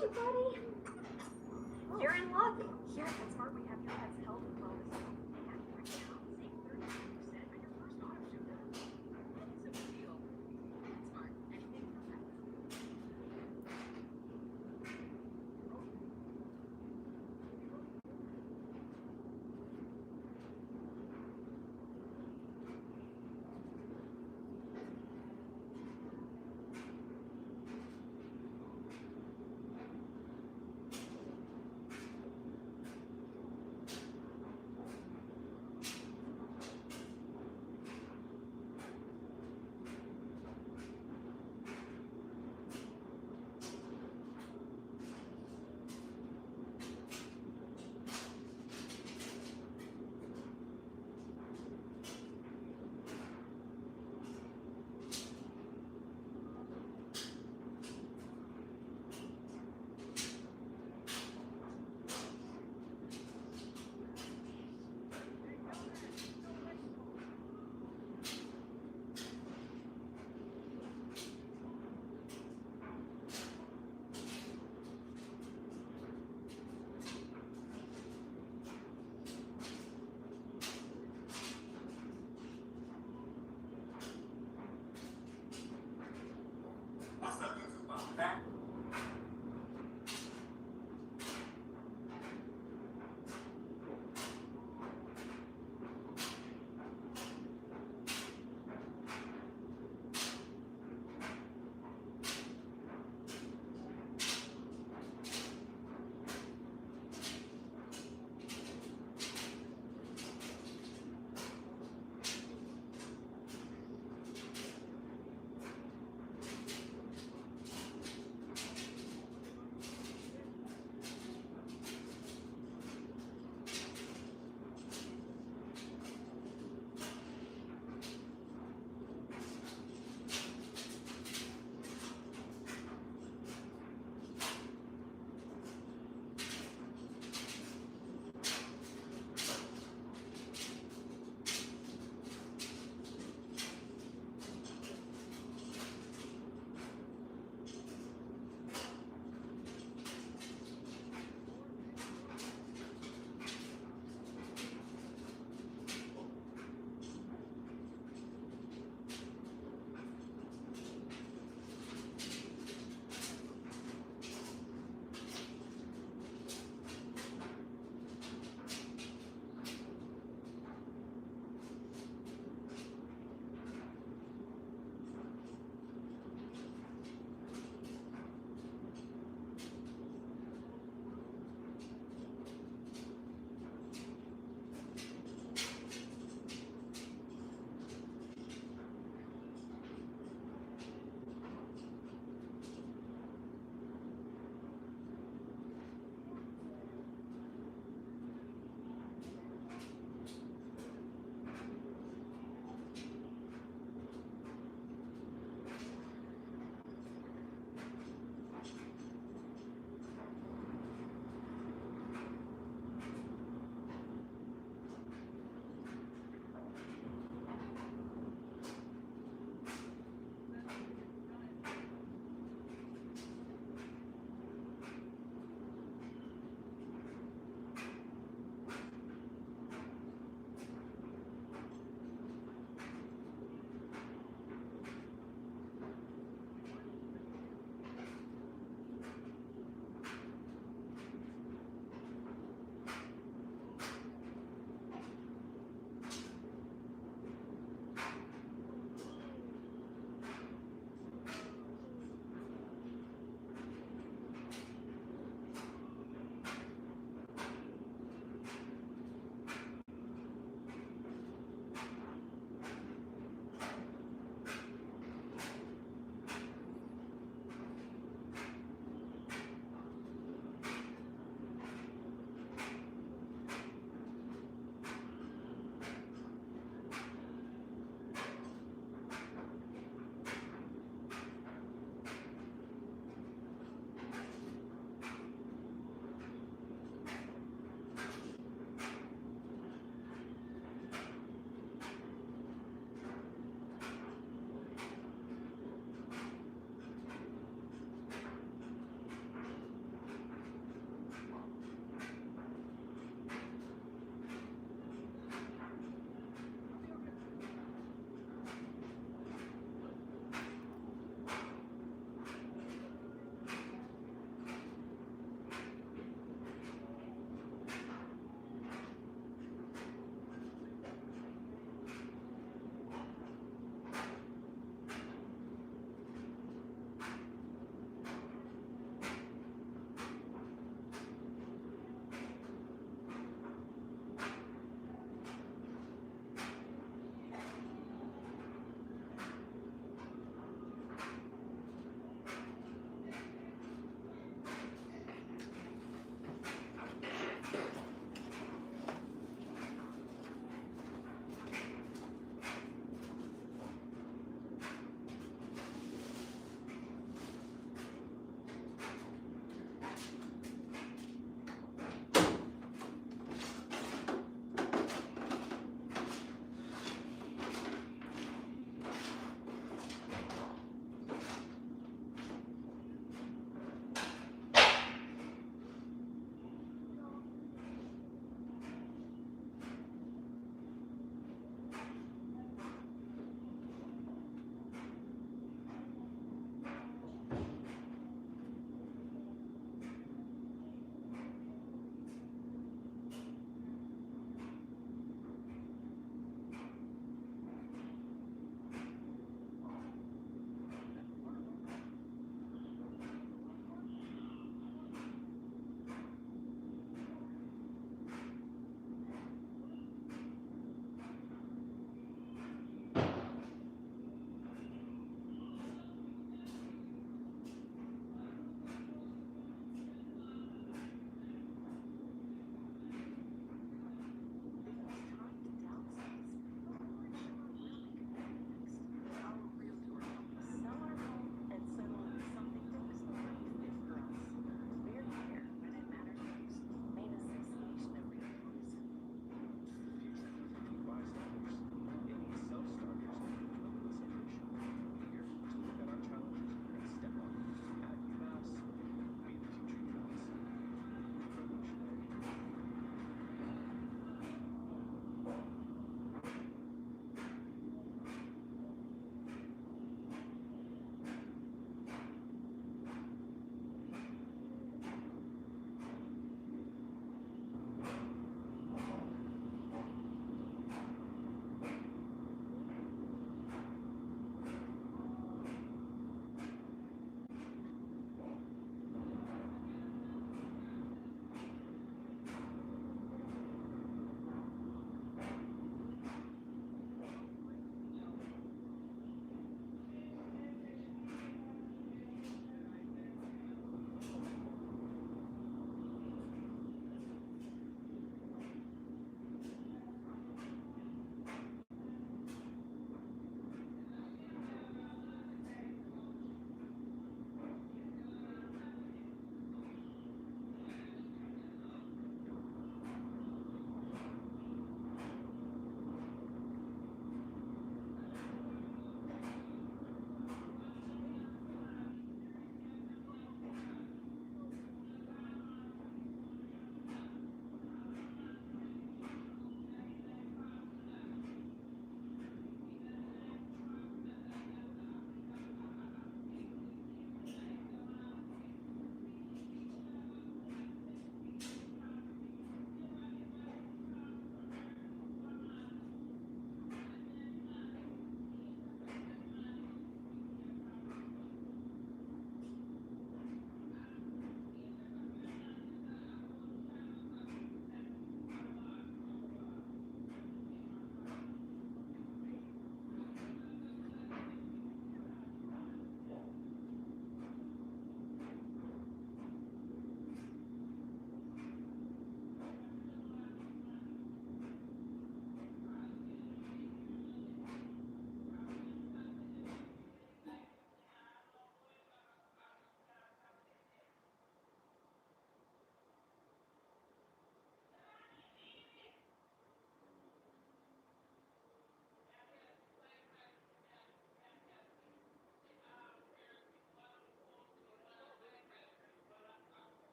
you, buddy. You're in luck. Here at PetSmart, we have your pet's health and wellness. And right now, save 33% on your first auto shipment. It's a deal. PetSmart, anything for pets.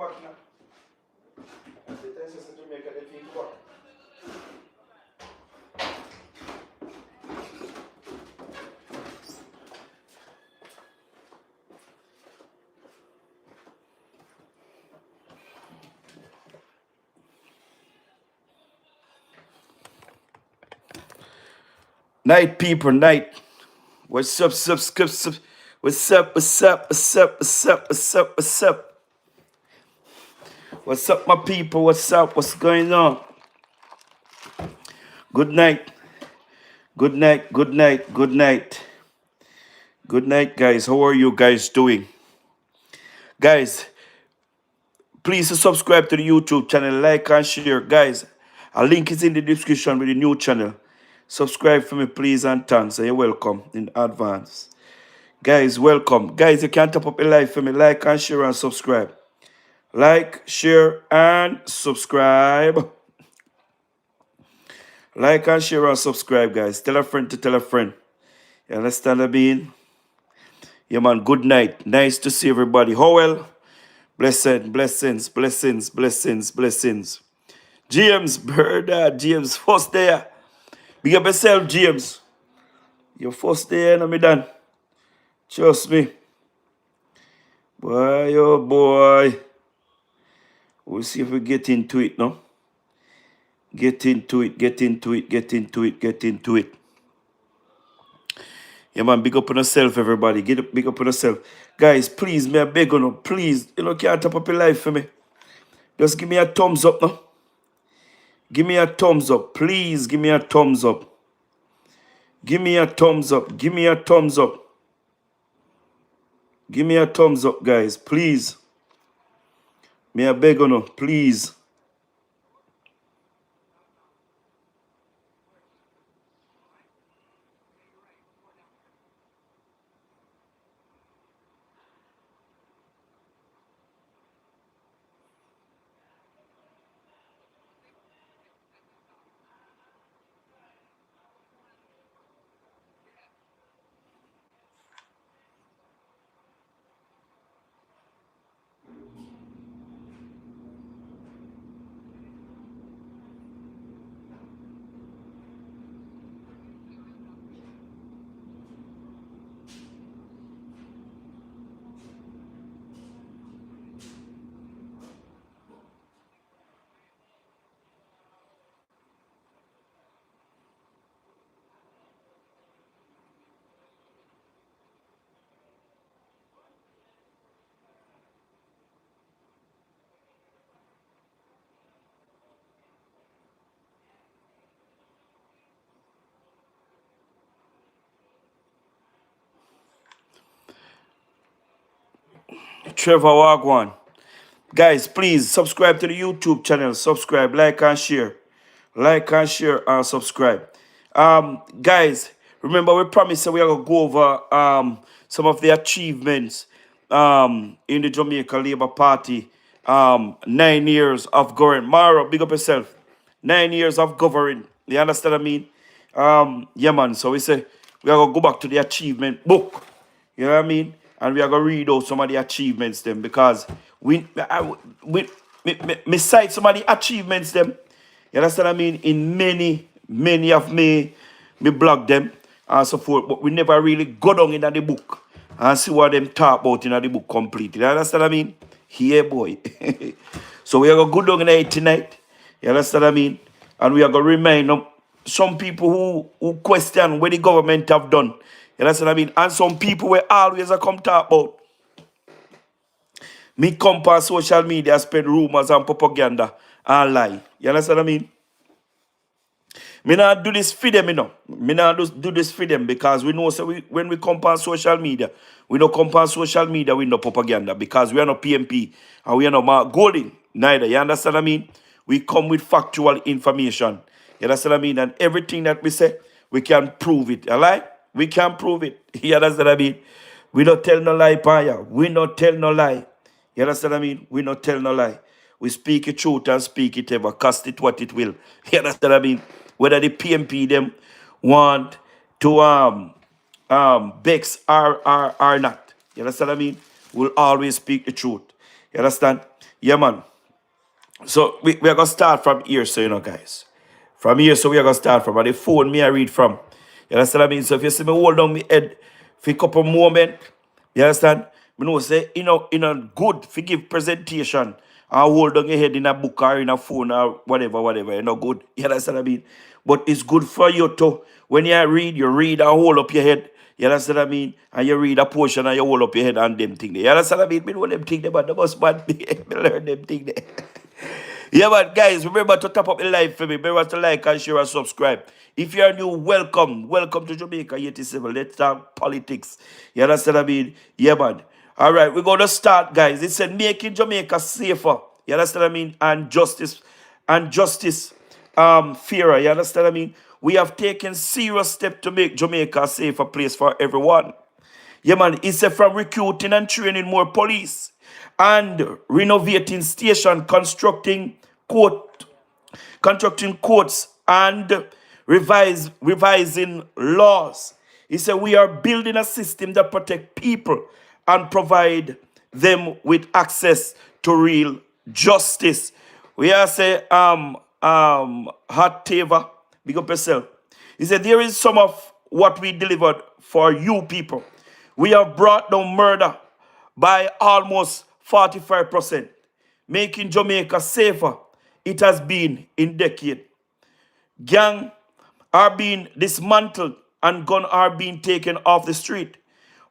back now. I say thanks to Jamaica, they feel back. Night people, night. What's up, what's up, what's up, what's up, what's up, what's up, what's up? What's up, my people? What's up? What's going on? Good night. Good night, good night, good night. Good night, guys. How are you guys doing? Guys, please subscribe to the YouTube channel, like and share. Guys, a link is in the description with the new channel. Subscribe for me, please, and thanks. And you're welcome in advance. Guys, welcome. Guys, you can top up a like for me. Like and share and subscribe. Like, share, and subscribe. Like and share and subscribe, guys. Tell a friend to tell a friend. You understand what I mean? Yeah, man. Good night. Nice to see everybody. How well? Blessings, blessings, blessings, blessings. James, brother, James, first there. Big up yourself, James. Your first there, no me done. Trust me. Boy, oh boy. We'll see if we get into it, no? Get into it, get into it, get into it, get into it. Yeah, man, big up on yourself, everybody. Get up, big up on yourself. Guys, please, me I beg you, please, can't tap up your life for me. Just give me a thumbs up, no? Give me a thumbs up. Please, give me a thumbs up. Give me a thumbs up. Give me a thumbs up. Give me a thumbs up, guys. Please. Me I beg you, please. Trevor Wagwan. Guys, please subscribe to the YouTube channel. Subscribe, like and share. Like and share and subscribe. Guys, remember we promised that we are gonna go over some of the achievements in the Jamaica Labour Party. 9 years of government. Mara, big up yourself. 9 years of governing. You understand what I mean? Yeah, man. So we say we are gonna go back to the achievement book. You know what I mean? And we are gonna read out some of the achievements them because we cite some of the achievements them. You understand what I mean? In many of me blog them and so forth, but we never really go down in the book and see what them talk about in the book completely. You understand what I mean? Here, boy. So we are gonna go down in it tonight. You understand what I mean? And we are gonna remind them some people who question what the government have done. You understand what I mean? And some people will always come talk about me come on social media, spread rumors and propaganda and lie. You understand what I mean? Me not do this for them, you know. Me not do this for them because we know so when we come on social media, we don't come on social media with no propaganda because we are not PMP and we are not Mark Golding neither. You understand what I mean? We come with factual information. You understand what I mean? And everything that we say, we can prove it. Alright? We can prove it. You understand what I mean? We don't tell no lie, Paya. We don't tell no lie. You understand what I mean? We not tell no lie. We speak it truth and speak it ever. Cast it what it will. You understand what I mean? Whether the PMP them want to vex or not. You understand what I mean? We'll always speak the truth. You understand? Yeah, man. So we are gonna start from here, so guys. From here, so we are gonna start from. And the phone me I read from. You understand what I mean? So if you see me hold down my head for a couple moment, you understand? Me know say in a good forgive presentation and hold down your head in a book or in a phone or whatever, you know good. You understand what I mean? But it's good for you to when you read and hold up your head. You understand what I mean? And you read a portion and you hold up your head and them thing there. You understand what I mean? Me know them thing there, but the most bad me learn them thing there. Yeah, but guys, remember to tap up the live for me. Remember to like and share and subscribe. If you are new, welcome. Welcome to Jamaica 87. Let's talk politics. You understand what I mean? Yeah, man. All right, we're going to start, guys. It said making Jamaica safer. You understand what I mean? And justice fairer. You understand what I mean? We have taken serious steps to make Jamaica a safer place for everyone. Yeah, man, he said from recruiting and training more police and renovating station, court, constructing courts and revising laws. He said we are building a system that protect people and provide them with access to real justice. We are say hot tava, big up yourself. He said there is some of what we delivered for you people. We have brought down murder by almost 45%, making Jamaica safer. It has been in decades. Gang are being dismantled and guns are being taken off the street.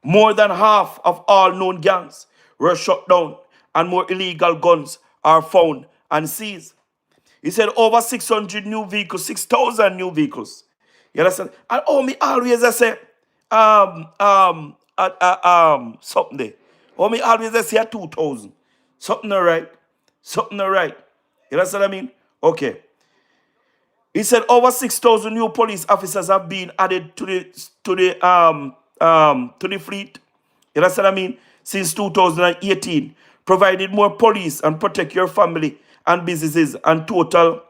More than half of all known gangs were shut down and more illegal guns are found and seized. He said over 600 new vehicles, 6,000 new vehicles. You understand? And oh, me always I say, something there. Oh, me always I say 2,000. Something all right. Something all right. You understand what I mean? Okay. He said over 6,000 new police officers have been added to the fleet. You understand what I mean? Since 2018, provided more police and protect your family and businesses, and total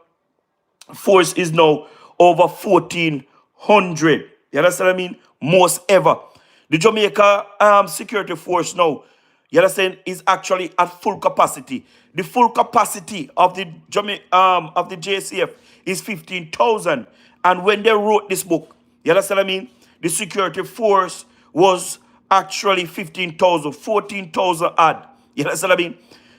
force is now over 1,400. You understand what I mean? Most ever. The Jamaica security force now, you understand, is actually at full capacity. The full capacity of the JCF is 15,000. And when they wrote this book, you understand what I mean? The security force was actually 15,000, 14,000 odd. You understand what I mean?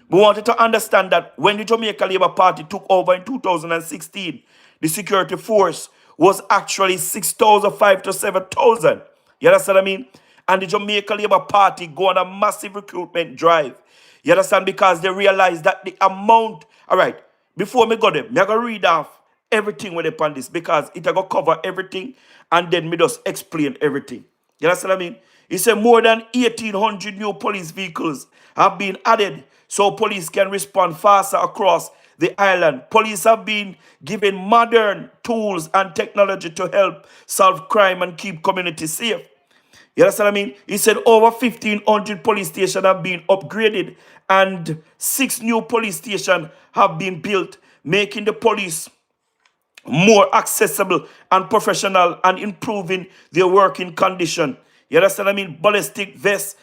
We wanted to understand that when the Jamaica Labour Party took over in 2016, the security force was actually 6,005 to 7,000. You understand what I mean? And the Jamaica Labour Party go on a massive recruitment drive. You understand? Because they realized that the amount. All right, before me go there, me going to read off everything when they upon this because it going to cover everything and then me just explain everything. You understand what I mean? He said more than 1,800 new police vehicles have been added so police can respond faster across the island. Police have been given modern tools and technology to help solve crime and keep communities safe. You understand what I mean? He said over 1,500 police stations have been upgraded and 6 new police stations have been built, making the police more accessible and professional and improving their working condition. You understand what I mean? Ballistic vest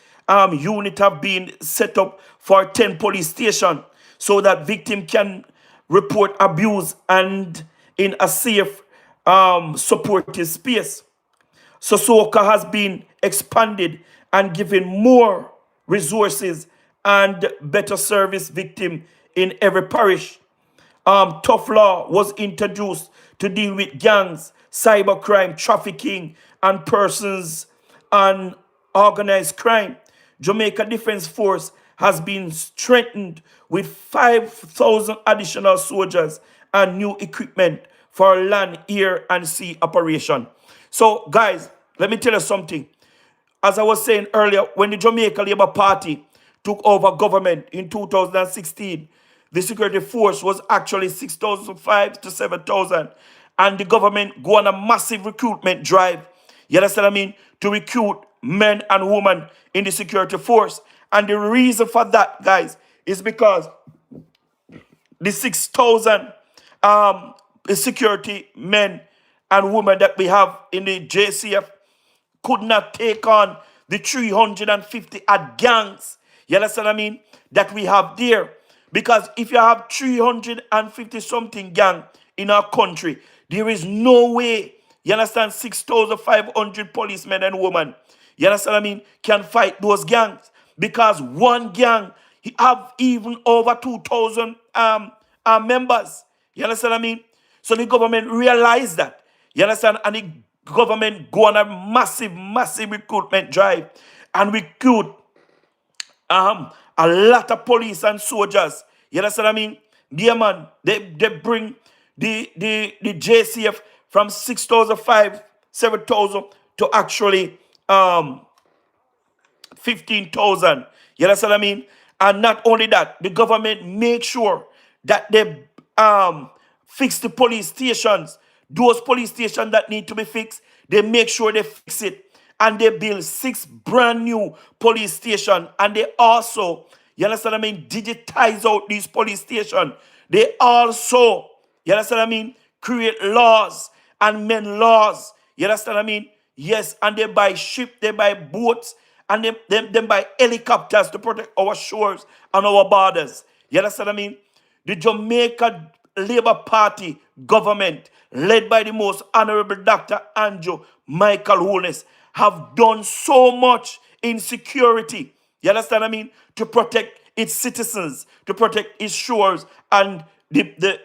unit have been set up for 10 police stations so that victim can report abuse and in a safe supportive space. Sosoka has been expanded and given more resources and better service victim in every parish. Tough law was introduced to deal with gangs, cybercrime, trafficking, and persons and organized crime. Jamaica Defense Force has been strengthened with 5,000 additional soldiers and new equipment for land, air, and sea operation. So, guys, let me tell you something. As I was saying earlier, when the Jamaica Labour Party took over government in 2016, the security force was actually 6,005 to 7,000. And the government go on a massive recruitment drive, you understand what I mean, to recruit men and women in the security force. And the reason for that, guys, is because the 6,000 security men and women that we have in the JCF could not take on the 350 odd gangs, you understand what I mean, that we have there. Because if you have 350 something gang in our country, there is no way, you understand, 6,500 policemen and women, you understand what I mean, can fight those gangs. Because one gang he have even over 2,000 members. You understand what I mean? So the government realized that. You understand? And the government go on a massive, massive recruitment drive and recruit a lot of police and soldiers. You understand what I mean? Yeah, man. They bring the JCF from 6,005, 7,000 to actually 15,000. You understand what I mean? And not only that, the government make sure that they fix the police stations. Those police stations that need to be fixed, they make sure they fix it. And they build 6 brand new police stations. And they also, you understand what I mean, digitize out these police stations. They also, you understand what I mean, create laws and men laws. You understand what I mean? Yes, and they buy ship, they buy boats, and they buy helicopters to protect our shores and our borders. You understand what I mean? The Jamaica Labour Party government, led by the most honorable Dr. Andrew Michael Holness, have done so much in security. You understand what I mean? To protect its citizens, to protect its shores and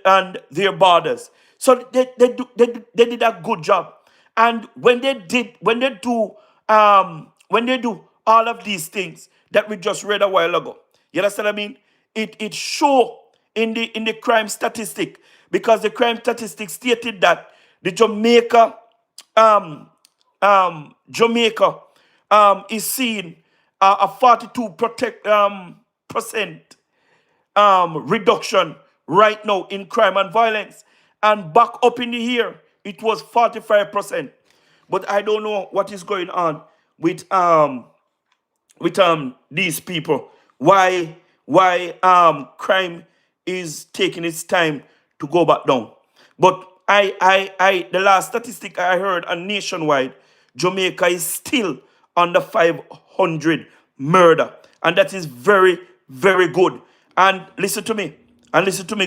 and their borders. So they did a good job. And when they do all of these things that we just read a while ago, you understand what I mean? It show in the crime statistic, because the crime statistic stated that the Jamaica is seeing a 42 percent reduction right now in crime and violence. And back up in the year, it was 45%. But I don't know what is going on with these people. Why crime is taking its time to go back down. But I the last statistic I heard on nationwide, Jamaica is still under 500 murder. And that is very, very good. And listen to me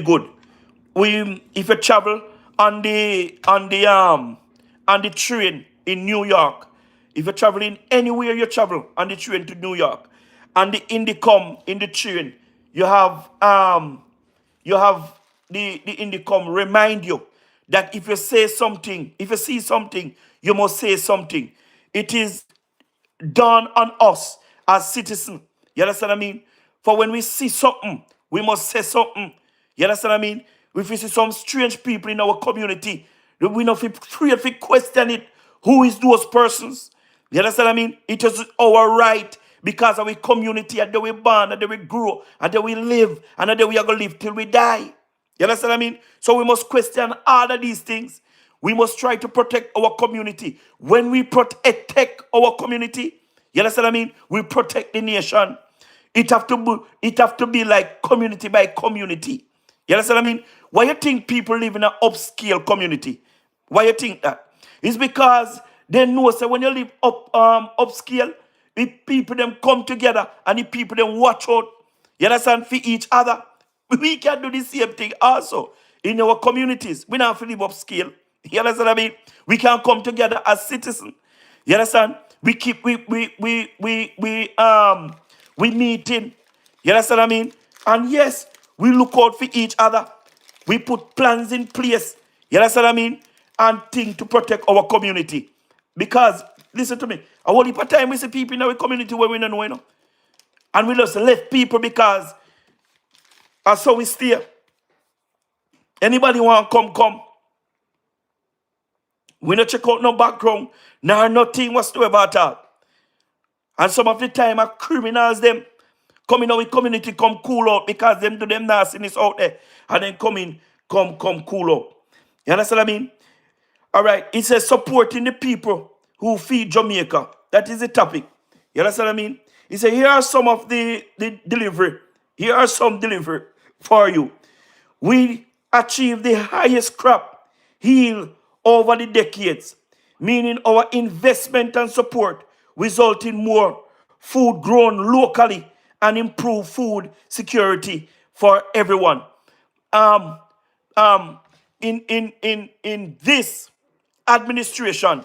good. If you travel on the train in New York, if you're traveling anywhere you travel on the train to New York, and the intercom in the train, you have the intercom remind you that if you say something, if you see something, you must say something. It is done on us as citizens. You understand what I mean? For when we see something, we must say something. You understand what I mean? If we see some strange people in our community, we not feel free to question it. Who is those persons? You understand what I mean? It is our right, because of our community, and that we born, and that we grow, and that we live, and that we are going to live till we die. You understand what I mean? So we must question all of these things. We must try to protect our community. When we protect our community, you understand what I mean? We protect the nation. It have to be like community by community. You understand what I mean? Why you think people live in an upscale community? Why you think that? It's because they know that when you live upscale, the people them come together and the people them watch out. You understand, for each other. We can do the same thing also in our communities. We don't have to live upscale. You understand what I mean? We can come together as citizens. You understand? We meeting. You understand what I mean? And yes, we look out for each other. We put plans in place. You understand what I mean? And think to protect our community. Because, listen to me, a whole heap of time we see people in our community where we don't know, you know. And we just left people because that's how we stay. Anybody want to come. We don't check out no background, nor nothing whatsoever at all. And some of the time, our criminals, them, come in our community, come cool out, because them do them nastiness out there. And then come cool out. You understand what I mean? All right, it says supporting the people who feed Jamaica. That is the topic. You understand what I mean? It says here are some of the delivery. Here are some delivery for you. We achieved the highest crop yield over the decades, meaning our investment and support result in more food grown locally and improve food security for everyone. Um, in this administration,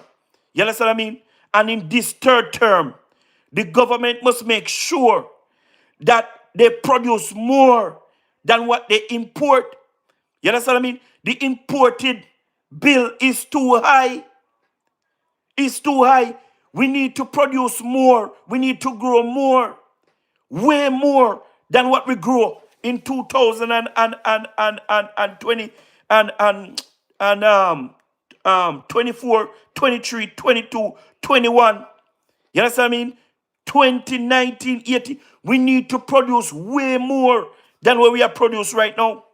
you understand what I mean? And in this third term, the government must make sure that they produce more than what they import. You understand what I mean? The imported bill is too high. It's too high. We need to produce more. We need to grow more, way more than what we grow in 2020 and 24, 23, 22, 21. You understand what I mean? 2019, 80. We need to produce way more than what we are produced right now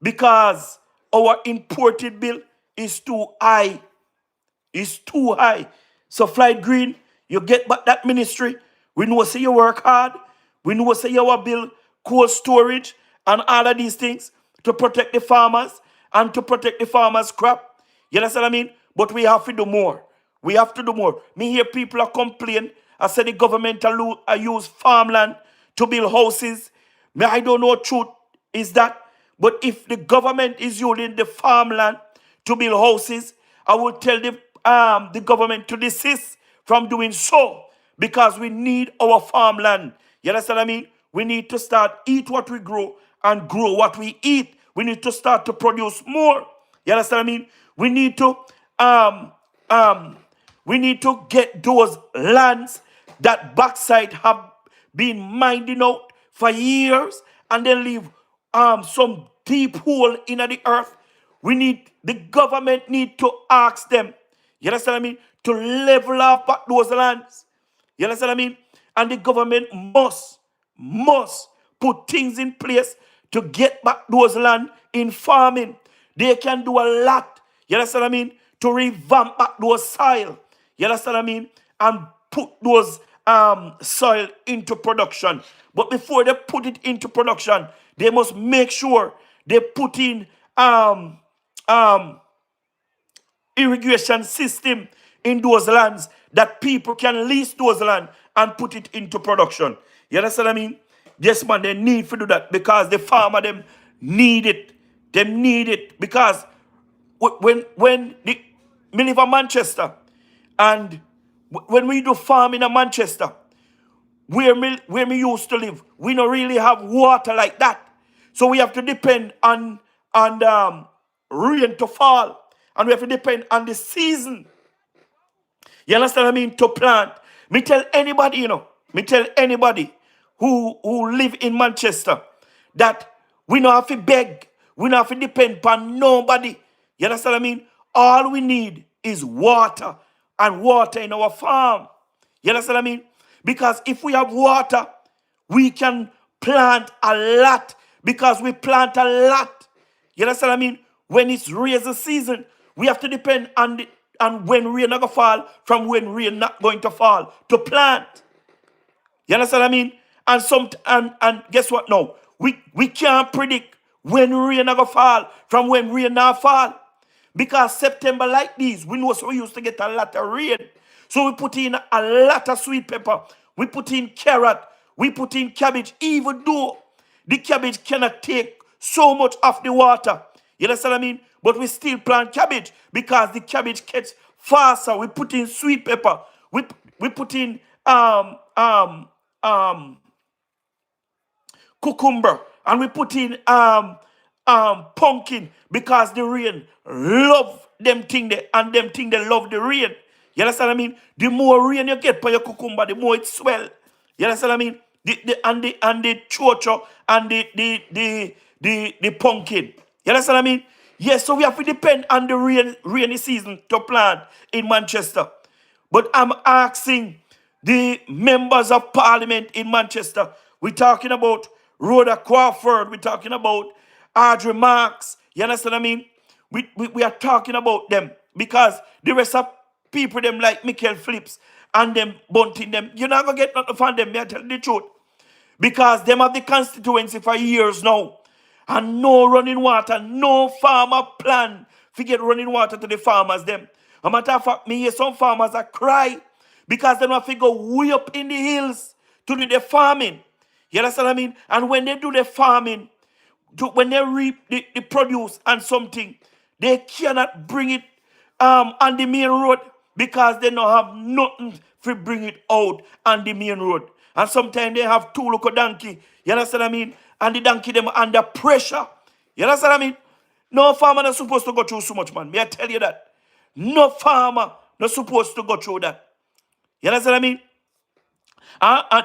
because our imported bill is too high. It's too high. So Flight Green, you get back that ministry. We know say you work hard. We know say you will build cold storage and all of these things to protect the farmers and to protect the farmers' crop. You understand what I mean? But we have to do more. We have to do more. Me hear people are complain. I said the government use farmland to build houses. Me, I don't know truth is that. But if the government is using the farmland to build houses, I will tell the government to desist from doing so because we need our farmland. You understand what I mean? We need to start eat what we grow and grow what we eat. We need to start to produce more. You understand what I mean? We need to um um we need to get those lands that backside have been minding out for years and then leave some deep hole in the earth. The government need to ask them, you understand what I mean, to level up back those lands. You understand what I mean? And the government must put things in place to get back those land in farming. They can do a lot, you understand what I mean, to revamp back those soil. You understand what I mean? And put those soil into production. But before they put it into production, they must make sure they put in um, irrigation system in those lands that people can lease those land and put it into production. You understand what I mean? Yes, man, they need to do that because the farmer them need it. They need it because me live in Manchester and when we do farming in Manchester, where me used to live, we don't really have water like that. So we have to depend on rain to fall. And we have to depend on the season. You understand what I mean? To plant. Me tell anybody, me tell anybody who live in Manchester that we don't have to beg. We don't have to depend upon nobody. You understand what I mean? All we need is water and water in our farm. You understand what I mean? Because if we have water, we can plant a lot because we plant a lot. You understand what I mean? When it's rainy season, we have to depend on when rain not going to fall from when rain not going to fall to plant. You understand what I mean? And guess what now? We can't predict when rain not going to fall from when rain not fall. Because September like these, we know so we used to get a lot of rain. So we put in a lot of sweet pepper. We put in carrot. We put in cabbage. Even though the cabbage cannot take so much of the water. You understand what I mean? But we still plant cabbage because the cabbage gets faster. We put in sweet pepper. We put in cucumber. And we put in pumpkin because the rain love them thing they and them thing they love the rain. You understand what I mean? The more rain you get for your cucumber, the more it swell. You understand what I mean? The chocho and the pumpkin. You understand what I mean? Yes, so we have to depend on the rainy season to plant in Manchester. But I'm asking the members of parliament in Manchester. We're talking about Rhoda Crawford. We're talking about Audrey Marks. You understand what I mean? We are talking about them because the rest of people them like Michael Phillips and them bunting them. You're not going to get nothing from them. I tell you the truth. Because them have the constituency for years now. And no running water, no farmer plan to get running water to the farmers them. A matter of fact, me hear some farmers are cry because they don't have to go way up in the hills to do the farming. You understand what I mean? And when they do the farming, when they reap the produce and something, they cannot bring it on the main road because they don't have nothing to bring it out on the main road. And sometimes they have two local donkey. You understand what I mean? And the donkey them under pressure. You understand what I mean? No farmer not supposed to go through so much, man. May I tell you that? No farmer not supposed to go through that. You understand what I mean?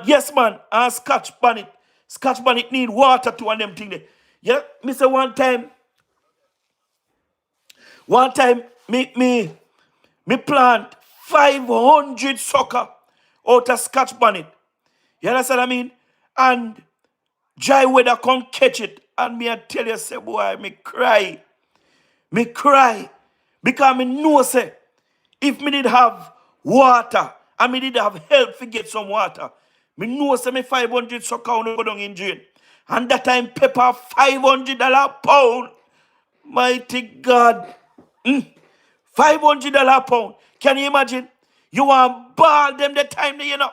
Yes, man, Scotch bonnet. Scotch bonnet need water to and them thing there. Yeah, me say one time, me plant 500 sucker out of Scotch bonnet. You understand what I mean? And dry weather come catch it. And me I tell you, say, boy, me cry. Me cry. Because me know, say, if me did have water, and me did have help to get some water, me know, say, me 500 sucker on go down in drain. And that time, pepper $500 pound. Mighty God. $500 pound. Can you imagine? You want ball them the time that you know.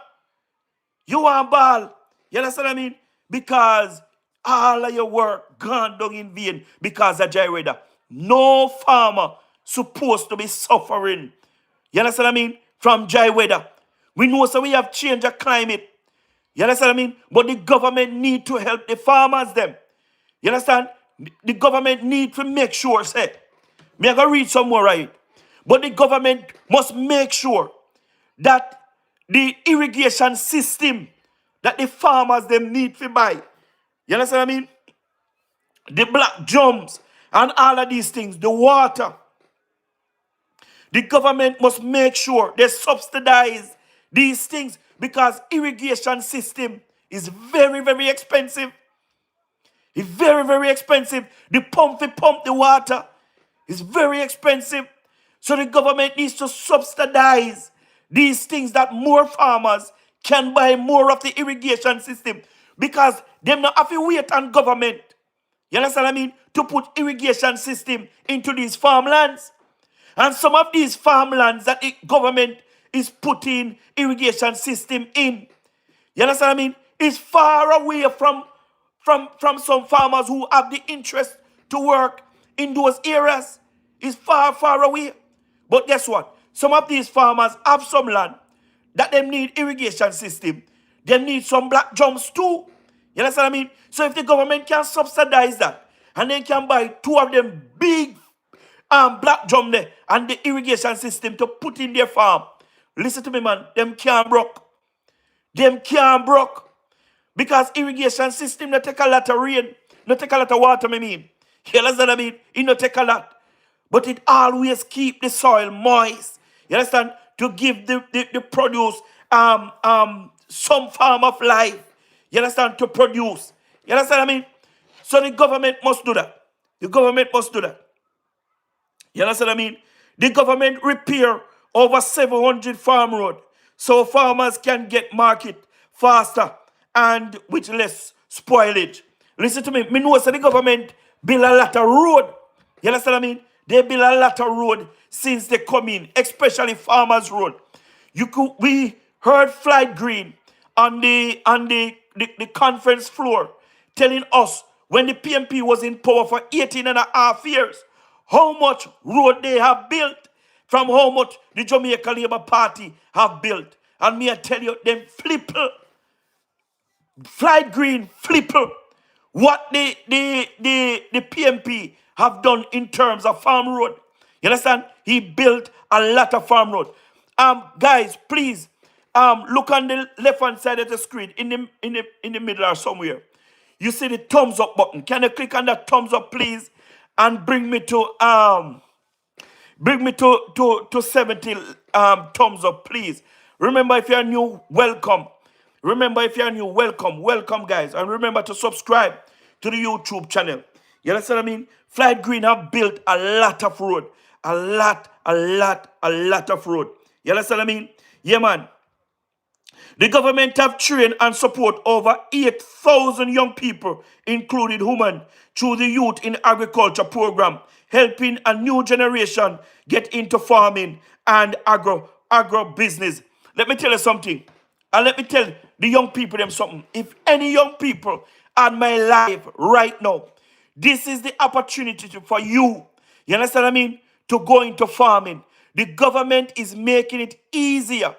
You want ball. You understand what I mean? Because all of your work gone down in vain because of dry weather. No farmer supposed to be suffering. You understand what I mean? From dry weather. We know so we have changed the climate. You understand what I mean? But the government need to help the farmers them. You understand? The government need to make sure, say, me I go read some more right. But the government must make sure that the irrigation system that the farmers them need to buy. You understand what I mean? The black drums and all of these things, the water. The government must make sure they subsidize these things because irrigation system is very, very expensive. It's very, very expensive. The pump the water is very expensive. So the government needs to subsidize these things that more farmers can buy more of the irrigation system because them not have to wait on government. You understand what I mean? To put irrigation system into these farmlands. And some of these farmlands that the government is putting irrigation system in, you understand what I mean? Is far away from some farmers who have the interest to work in those areas. Is far, far away. But guess what? Some of these farmers have some land that they need irrigation system. They need some black drums too. You understand what I mean? So if the government can subsidize that and they can buy two of them big black drum there and the irrigation system to put in their farm. Listen to me, man. Them can't broke. Them can't broke. Because irrigation system not take a lot of rain. Not take a lot of water, I mean. You understand what I mean? It not take a lot. But it always keep the soil moist. You understand? To give the produce some form of life. You understand? To produce. You understand what I mean? So the government must do that. The government must do that. You understand what I mean? The government repair over 700 farm road so farmers can get market faster and with less spoilage. Listen to me. Me know so the government build a lot of road. You understand what I mean? They build a lot of road since they come in, especially farmers road. We heard Flight Green on the conference floor telling us when the PMP was in power for 18 and a half years, how much road they have built from how much the Jamaica Labour Party have built. And me I tell you, them flipper, Flight Green flipper, what the PMP have done in terms of farm road. You understand? He built a lot of farm road. Guys, please, look on the left-hand side of the screen, in the middle or somewhere. You see the thumbs up button. Can you click on that thumbs up, please, and bring me to 70 thumbs up, please. Remember, if you're new, welcome. Remember, if you're new, welcome, guys, and remember to subscribe to the YouTube channel. You understand what I mean? Flight Green have built a lot of road, a lot of road. You understand what I mean? Yeah, man. The government have trained and support over 8,000 young people, including women, through the Youth in Agriculture program, helping a new generation get into farming and agro business. Let me tell you something. And let me tell the young people them something. If any young people on my life right now, this is the opportunity for you. You understand what I mean? To go into farming. The government is making it easier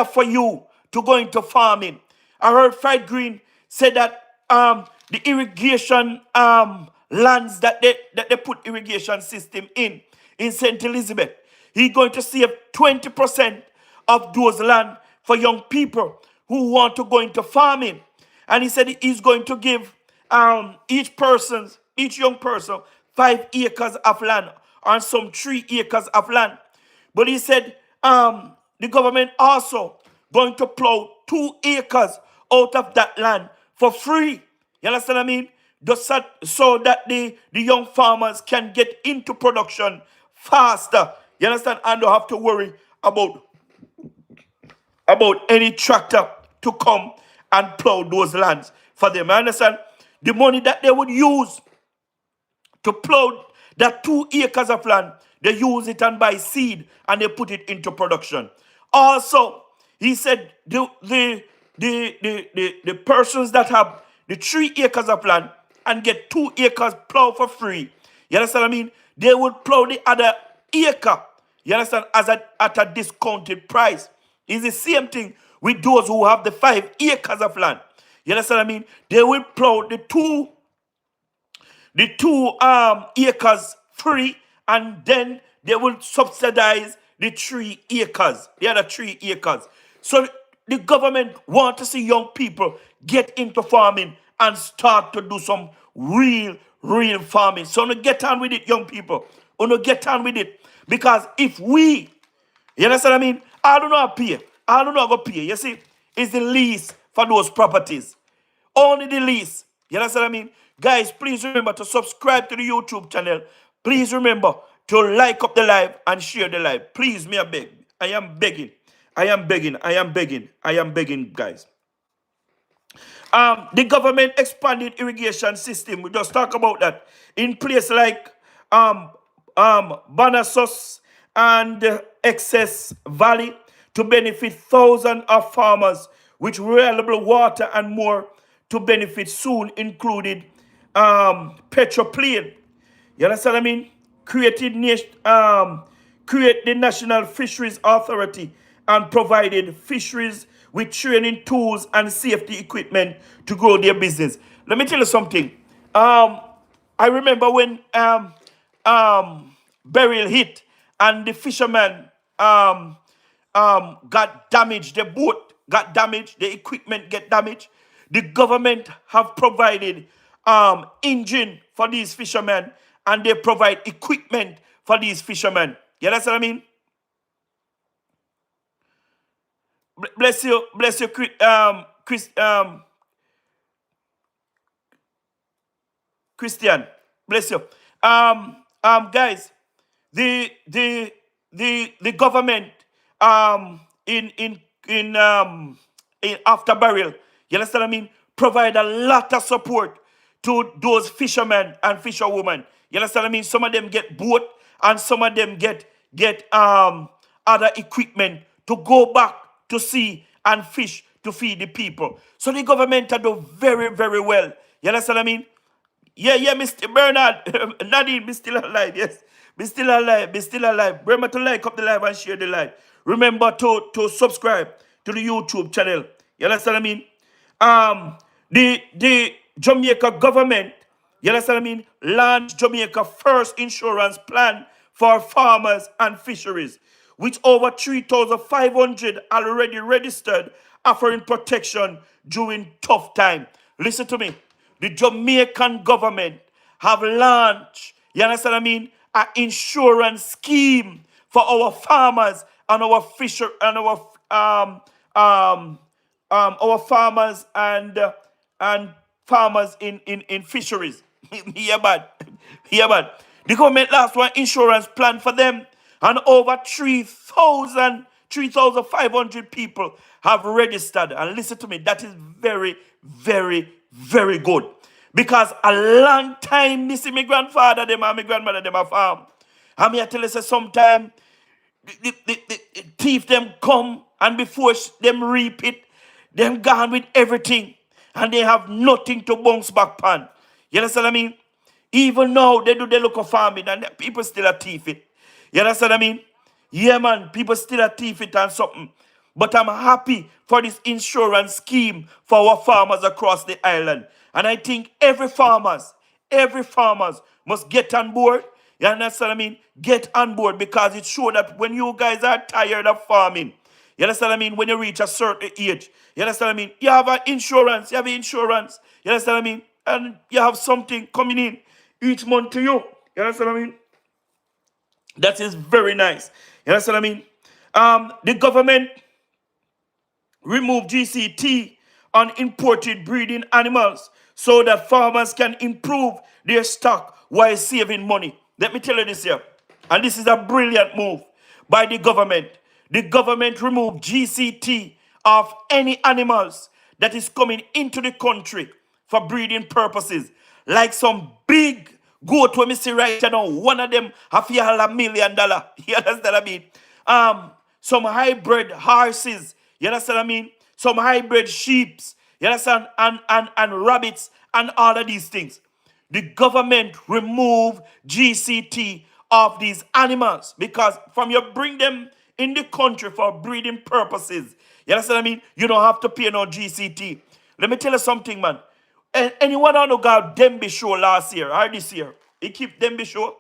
for you to go into farming. I heard Fred Green say that the irrigation lands that they put irrigation system in St. Elizabeth, he's going to save 20% of those land for young people who want to go into farming. And he said he's going to give each young person 5 acres of land or some 3 acres of land. But he said the government also going to plow 2 acres out of that land for free. You understand what I mean? Just so that the young farmers can get into production faster. You understand? And don't have to worry about any tractor to come and plow those lands for them. You understand? The money that they would use to plow that 2 acres of land, they use it and buy seed and they put it into production. Also, he said the persons that have the 3 acres of land and get 2 acres plow for free. You understand what I mean? They would plow the other acre. You understand? At a discounted price. It's the same thing with those who have the 5 acres of land. You understand what I mean? They will plow the two acres free, and then they will subsidize the 3 acres, the other 3 acres. So the government want to see young people get into farming and start to do some real farming. So get on with it, young people. Get on with it. Because if you understand what I mean? I don't know how to pay. I don't know how to pay. You see, it's the lease for those properties. Only the lease. You understand what I mean? Guys, please remember to subscribe to the YouTube channel. Please remember to like up the live and share the live. Please, me I beg. I am begging. I am begging, guys. The government expanded irrigation system. We just talk about that in places like Banasos and Excess Valley to benefit thousands of farmers with reliable water and more to benefit soon included Petroplane. You understand what I mean? Create the National Fisheries Authority and provided fisheries with training tools and safety equipment to grow their business. Let me tell you something. I remember when Beryl hit and the fishermen got damaged, the boat got damaged, the equipment get damaged. The government have provided engine for these fishermen and they provide equipment for these fishermen. You understand what I mean? Bless you, Christian. Bless you. Guys, the government in after burial, you understand what I mean? Provide a lot of support to those fishermen and fisherwomen. You understand what I mean? Some of them get boat and some of them get other equipment to go back to sea and fish to feed the people. So the government are doing very well. You understand what I mean? Yeah, Mr. Bernard, Nadine, be still alive, yes. Be still alive. Remember to like up the live and share the live. Remember to subscribe to the YouTube channel. You understand what I mean? The Jamaica government, you understand what I mean, launched Jamaica first insurance plan for farmers and fisheries, with over 3,500 already registered, offering protection during tough time. Listen to me. The Jamaican government have launched, you understand what I mean, an insurance scheme for our farmers and our fisher and our farmers and farmers in fisheries. Yeah, man. The government last one insurance plan for them, and over 3,500 people have registered. And listen to me, that is very good. Because a long time, me see my grandfather, them and my grandmother, them a farm. And me I tell you, say, sometime the thief them come and before them reap it, them gone with everything, and they have nothing to bounce back on. You understand what I mean? Even now, they do the local farming, and the people still a thief it. You understand what I mean? Yeah, man, people still a thief it and something. But I'm happy for this insurance scheme for our farmers across the island. And I think every farmers must get on board. You understand what I mean? Get on board, because it shows that when you guys are tired of farming, you understand what I mean? When you reach a certain age, you understand what I mean? You have an insurance, you understand what I mean? And you have something coming in each month to you. You understand what I mean? That is very nice. You understand what I mean? The government remove GCT on imported breeding animals so that farmers can improve their stock while saving money. Let me tell you this here, and this is a brilliant move by the government. The government removed GCT of any animals that is coming into the country for breeding purposes, like some big goat when me see right now. One of them have $1 million. You understand what I mean? Some hybrid horses. You understand what I mean? Some hybrid sheeps. You understand? And rabbits and all of these things. The government remove GCT of these animals because from you bring them in the country for breeding purposes. You understand what I mean? You don't have to pay no GCT. Let me tell you something, man. Anyone on the got Demby show last year or this year? He keep Demby show.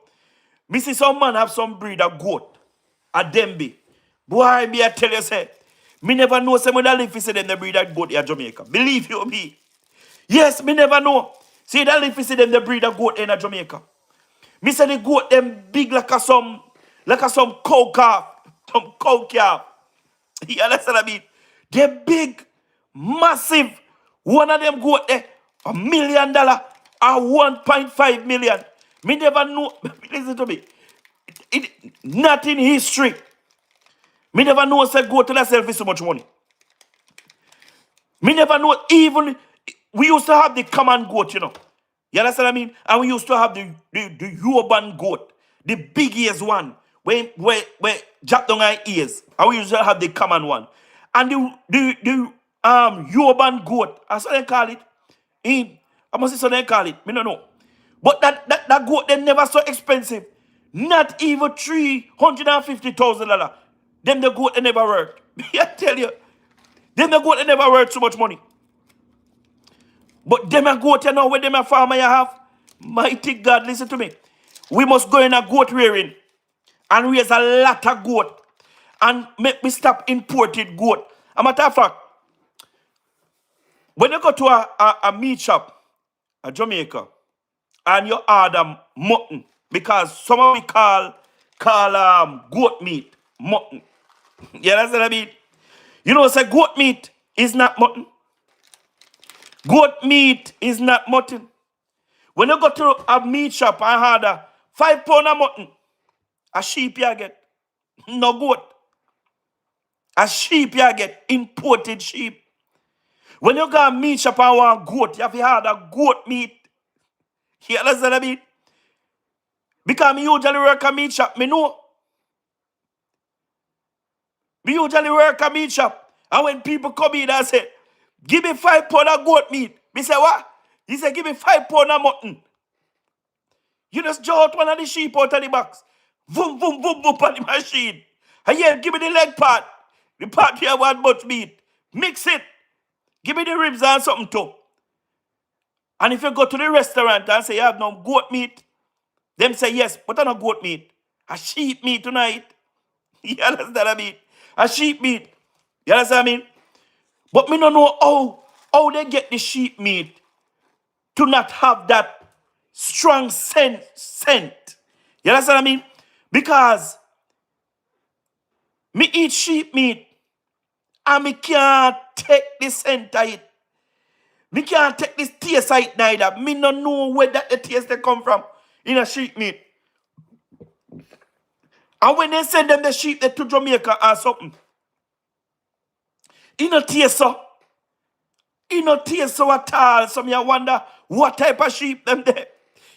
Me see some man have some breed of goat. A Demby. Boy, me I tell you, say, me never know someone that live see them the breed of goat in Jamaica. Believe you me. Yes, me never know. See that live see them the breed of goat in Jamaica. Me say the goat them big like a some cow calf. Some cow calf. You understand what I mean? They're big, massive. One of them goat there, $1 million or 1.5 million. Me never know. Listen to me. Not in history. Me never know say go to that sell for so much money. Me never know even we used to have the common goat, you know. You understand what I mean? And we used to have the urban goat, the big ears one, where jack down our ears. And we used to have the common one. And the urban goat, that's what they call it. I must say so they call it. Me don't know. But that goat they never so expensive. Not even $350,000. Them the goat they never worth. I tell you. Them the goat they never worth so much money. But them a goat you know where them a farmer you have. Mighty God, listen to me. We must go in a goat rearing and raise a lot of goat and make me stop imported goat. A matter of fact, when you go to a meat shop, a Jamaica, and you order mutton, because some of we call goat meat mutton. You understand what I mean? You know, say goat meat is not mutton. Goat meat is not mutton. When you go to a meat shop and order 5 pounds of mutton, a sheep you get. No goat. A sheep you get, imported sheep. When you go to a meat shop and want goat, you have to order goat meat. You understand what I mean? Because me usually work a meat shop, me know. Me usually work a meat shop. And when people come in and say, give me 5 pounds of goat meat. Me say, what? He said, give me 5 pounds of mutton. You just draw out one of the sheep out of the box. Boom, boom, boom, boom on the machine. And yeah, give me the leg part. The part here want much meat. Mix it. Give me the ribs and something too. And if you go to the restaurant and say you have no goat meat, them say yes, but I no goat meat. A sheep meat tonight. You understand what I mean? A sheep meat. You understand what I mean? But me don't know how they get the sheep meat to not have that strong scent. You understand what I mean? Because me eat sheep meat and me can't take the scent of it. Me can't take this taste of it neither. Me don't know where that the taste they come from in a sheep meat. And when they send them the sheep they to Jamaica or something, it no taste so. It no taste so at all. So me I wonder what type of sheep them there.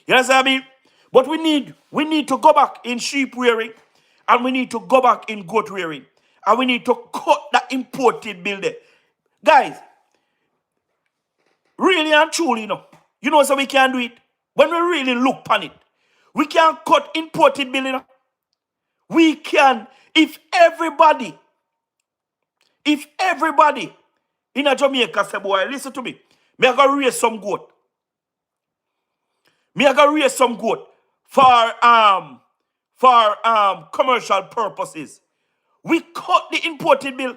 You know what I mean? But we need to go back in sheep rearing and we need to go back in goat rearing. And we need to cut that imported bill there. Guys, really and truly, so we can do it. When we really look upon it, we can cut imported bill, We can, if everybody in a Jamaica say, boy, listen to me. Me I go raise some goat. Me I go raise some goat for commercial purposes. We cut the imported bill.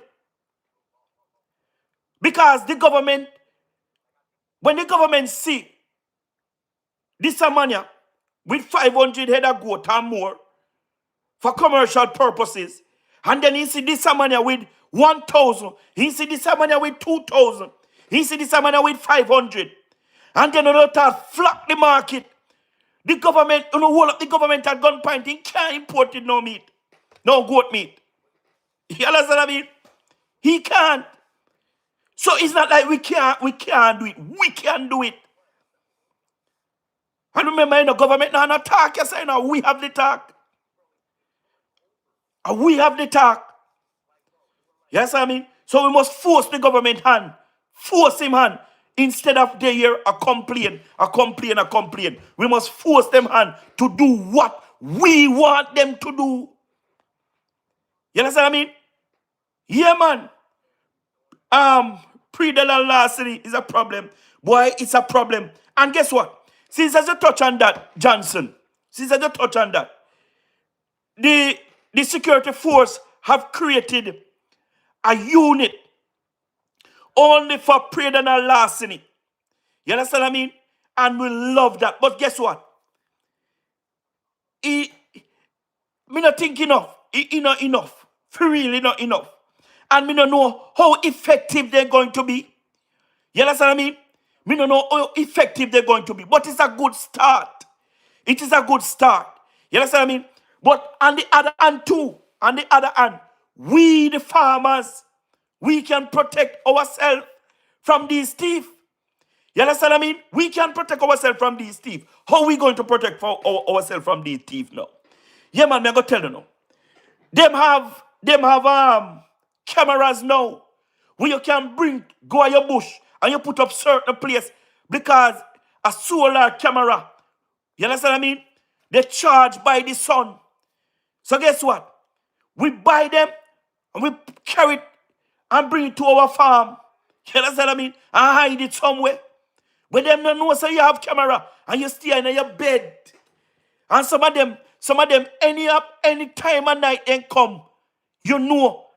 Because the government, when the government see this money with 500 head of goat and more for commercial purposes, and then he see this money with 1,000, he see this money with 2,000, he see this money with 500, and then another start flock the market. The government, hold up the government at gunpoint, he can't import it no meat, no goat meat. You understand what I mean? He can't. So it's not like we can't do it. We can do it. And remember, government now not talk. You say now we have the talk. And we have the talk. Yes, I mean. So we must force the government hand. Force him hand. Instead of they hear a complain. We must force them hand to do what we want them to do. You understand what I mean? Yeah, man. Pre-dollar larceny is a problem. Boy, it's a problem. And guess what? Since there's a touch on that, Johnson, the security force have created a unit only for pre-dollar larceny. You understand what I mean? And we love that. But guess what? Me not think enough. Not enough. For really not enough. And me don't know how effective they're going to be. You understand what I mean? Me don't know how effective they're going to be. But it's a good start. It is a good start. You understand what I mean? But on the other hand, we the farmers, we can protect ourselves from these thieves. You understand what I mean? We can protect ourselves from these thieves. How are we going to protect ourselves from these thieves now? Yeah, man, me go tell you now. Them have cameras now where you can go to your bush and you put up certain place because a solar camera, you understand what I mean? They charge by the sun. So guess what? We buy them and we carry it and bring it to our farm. You understand what I mean? And hide it somewhere. But them don't know so you have camera and you stay in your bed. And some of them any time of night they come,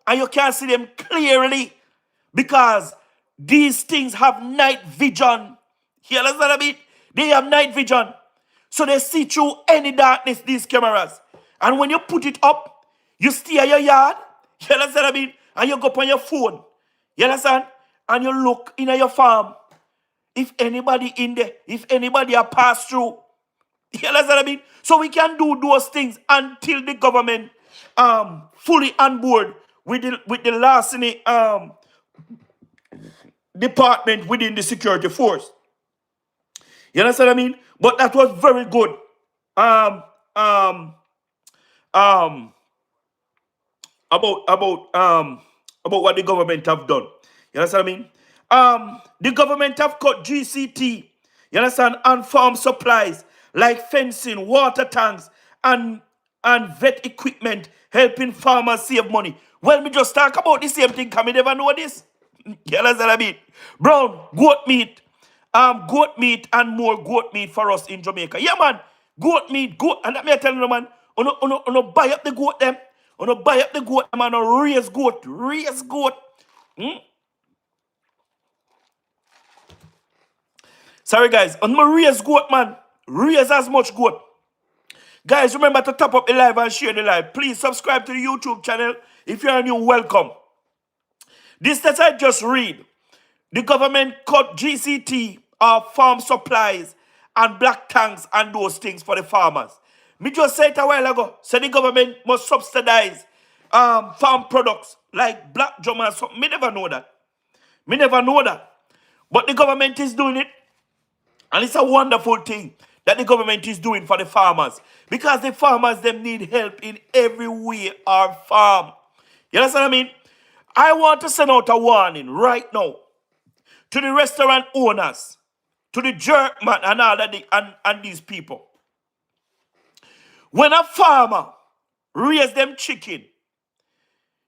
and you can see them clearly because these things have night vision. You understand what I mean? They have night vision. So they see through any darkness, these cameras. And when you put it up, you stay at your yard. You understand what I mean? And you go up on your phone. You understand? And you look in at your farm. If anybody in there, if anybody a pass through. You understand what I mean? So we can do those things until the government fully on board with the larceny department within the security force. You understand what I mean? But that was very good. About what the government have done. You understand what I mean? The government have cut GCT, you understand, and farm supplies like fencing, water tanks, and vet equipment, helping farmers save money. Well, me just talk about the same thing, because me never know this. You understand what I mean? Brown, goat meat and more goat meat for us in Jamaica. Yeah, man, goat meat, and let me tell you, man, buy up the goat them, buy up the goat them and raise goat. Sorry, guys, raise goat, man. Raise as much goat. Guys, remember to tap up the live and share the live. Please subscribe to the YouTube channel. If you're new, welcome. This that I just read. The government cut GCT, farm supplies, and black tanks and those things for the farmers. Me just said it a while ago. So the government must subsidize farm products like black drum and something. Me never know that. But the government is doing it. And it's a wonderful thing that the government is doing for the farmers. Because the farmers, them need help in every way or farm. You understand what I mean? I want to send out a warning right now to the restaurant owners, to the jerk man and all of and these people. When a farmer raise them chicken,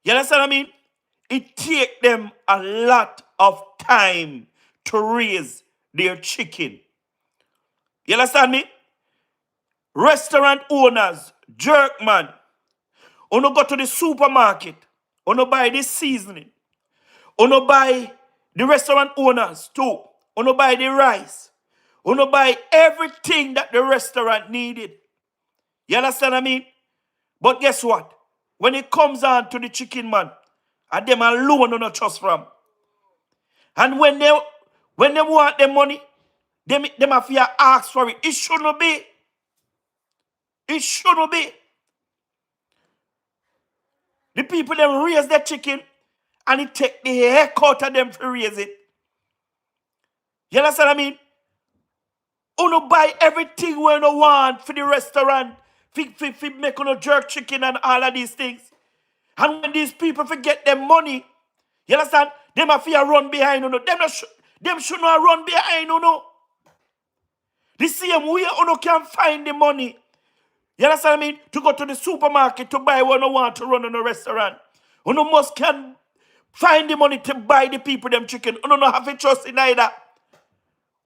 you understand what I mean? It take them a lot of time to raise their chicken. You understand me? Restaurant owners, jerk man, uno go to the supermarket, uno buy the seasoning, uno buy the restaurant owners too, uno buy the rice, uno buy everything that the restaurant needed. You understand what I mean? But guess what? When it comes on to the chicken man, and them alone uno trust from. And when they want the money, them have to ask for it. It shouldn't be. It shouldn't be. The people them raise their chicken and it take the heck out of them to raise it. You understand what I mean? Uno buy everything we no want for the restaurant, for make uno jerk chicken and all of these things. And when these people forget their money, you understand? Them have to run behind uno. Them should not run behind uno. The same way uno can find the money. You understand what I mean? To go to the supermarket to buy what you want to run in a restaurant. You must can find the money to buy the people them chicken. You don't have to trust it either.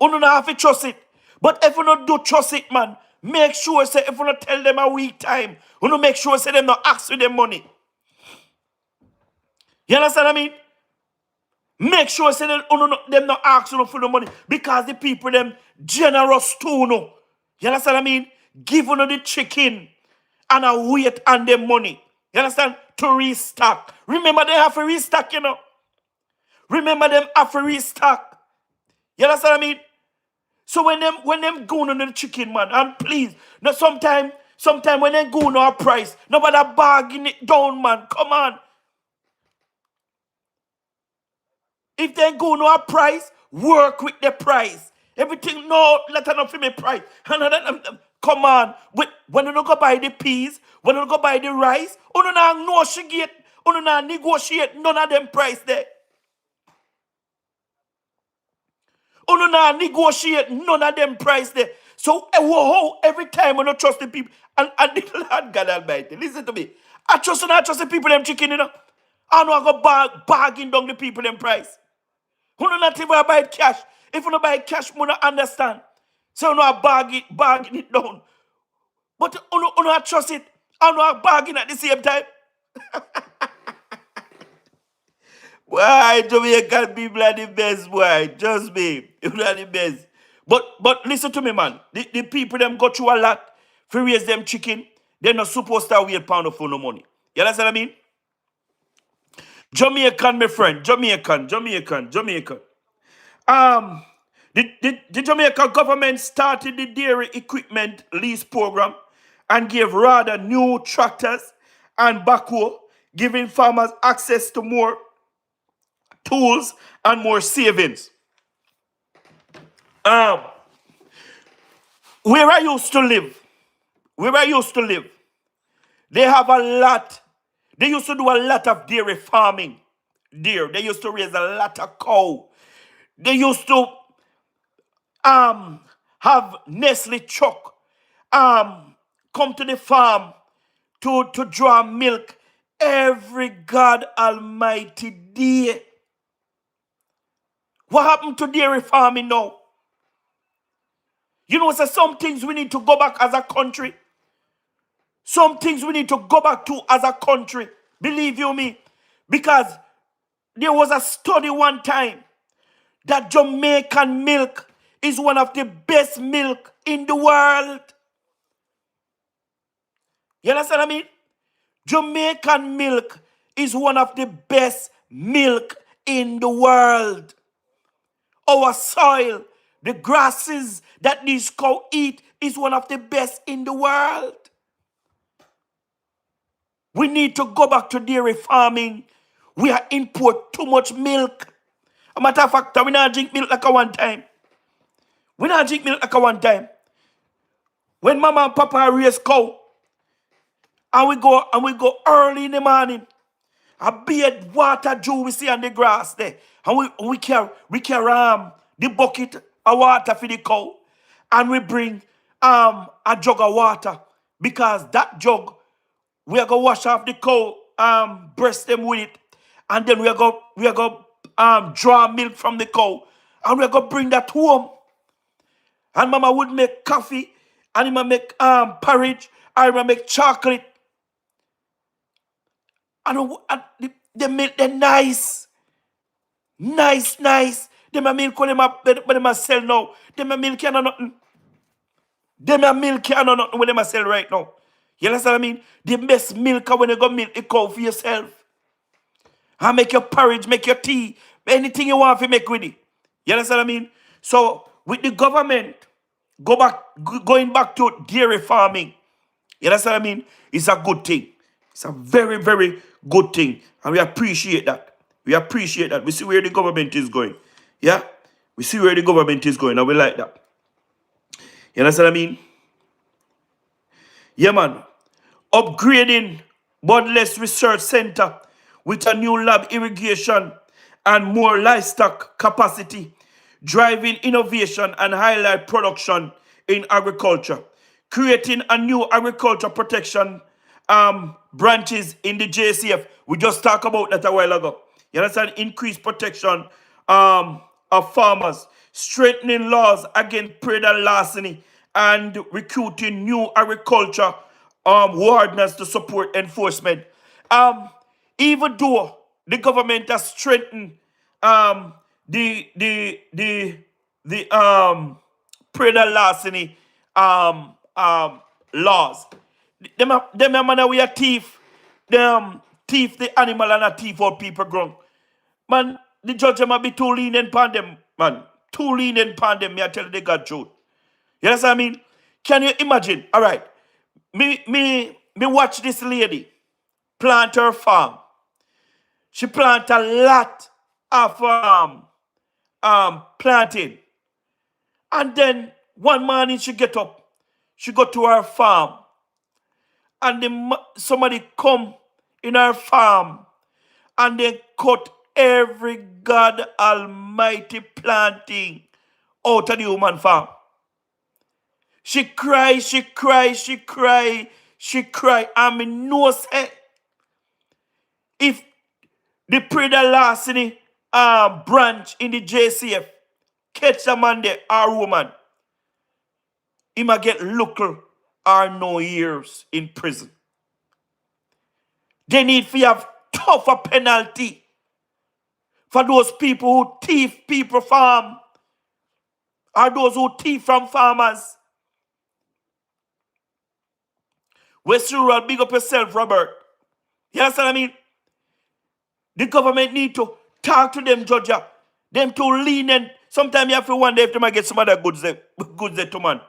You don't have to trust it. But if you don't do trust it, man, make sure say if you don't tell them a week time, you don't make sure say them not ask for them money. You understand what I mean? Make sure say them not ask you for the money because the people them generous too, no. You understand what I mean? Give them the chicken and a wait on them money. You understand? To restock. Remember they have to restock, you know. Remember them have to restock. You understand what I mean? So when them go on the chicken, man, and please, now sometime when they go on our price, nobody bargain it down, man. Come on. If they go on our price, work with the price. Everything, no, let enough for me price. Come on. When you go buy the peas, when you go buy the rice, you don't negotiate none of them price there. You don't negotiate none of them price there. So every time when you trust the people, and the Lord God Almighty, listen to me. I trust the people them chicken, you know. I know I go bargain down the people them price. You don't not even buy cash. If you don't buy cash, you don't understand. So you know bargain it down. But you don't trust it. I know bargain at the same time. Boy, Jamaican people are the best, boy. Just me. You are the best. But listen to me, man. The people them go through a lot for raise them chicken. They're not supposed to wait pound for no money. You understand what I mean? Jamaican, my friend. Jamaican. The Jamaica government started the dairy equipment lease program and gave rather new tractors and backhoe, giving farmers access to more tools and more savings. Where I used to live, they have a lot. They used to do a lot of dairy farming there. They used to raise a lot of cow. They used to have Nestle truck come to the farm to draw milk every God Almighty day. What happened to dairy farming now? You know, so some things we need to go back as a country. Some things we need to go back to as a country. Believe you me. Because there was a study one time that Jamaican milk is one of the best milk in the world. You understand what I mean? Jamaican milk is one of the best milk in the world. Our soil, the grasses that these cows eat is one of the best in the world. We need to go back to dairy farming. We are import too much milk. A matter of fact, we not drink milk like a one time. We not drink milk like a one time. When mama and papa raise cow, and we go early in the morning, A beard water Jew we see on the grass there. And we carry the bucket of water for the cow. And we bring a jug of water. Because that jug, we are gonna wash off the cow, breast them with it. And then we are gonna draw milk from the cow. And we are gonna bring that home. And mama would make coffee, and he might make porridge, or he might make chocolate. And the milk, they're nice. Nice, nice. Them a milk when them a sell now. Them a milk and nothing. Them a milk and nothing when them a sell right now. You understand what I mean? The best milk are when you go milk the cow for yourself. And make your porridge, make your tea, anything you want to make with it. You understand what I mean? So with the government going back to dairy farming, you understand what I mean? It's a good thing. It's a very, very good thing. And we appreciate that. We appreciate that. We see where the government is going. Yeah? We see where the government is going, and we like that. You understand what I mean? Yeah, man. Upgrading Budless Research Center with a new lab irrigation and more livestock capacity, driving innovation and highlight production in agriculture, creating a new agriculture protection branches in the JCF. We just talked about that a while ago. You understand? Increased protection of farmers, strengthening laws against predatory larceny, and recruiting new agriculture wardens to support enforcement. Um, Even though the government has strengthened um, the predatory larceny laws, them a man we a thief, them thief the animal and a thief out people ground. Man, the judge might be too lenient upon them, man. Too lenient upon them, me I tell you the God truth. You understand what I mean? Can you imagine? All right. Me watch this lady plant her farm. She plant a lot of planting. And then one morning she get up. She go to her farm. And somebody come in her farm and they cut every God Almighty planting out of the human farm. She cry, she cry, she cry, she cry. And me know say, if the predatory larceny branch in the JCF catch a man there or woman, he might get local or no years in prison. They need to have tougher penalty for those people who thief people farm, or those who thief from farmers. West Rural, big up yourself, Robert. You understand what I mean? The government need to talk to them, judge. Them too lenient. Sometimes you have to wonder if they might get some other goods there to man.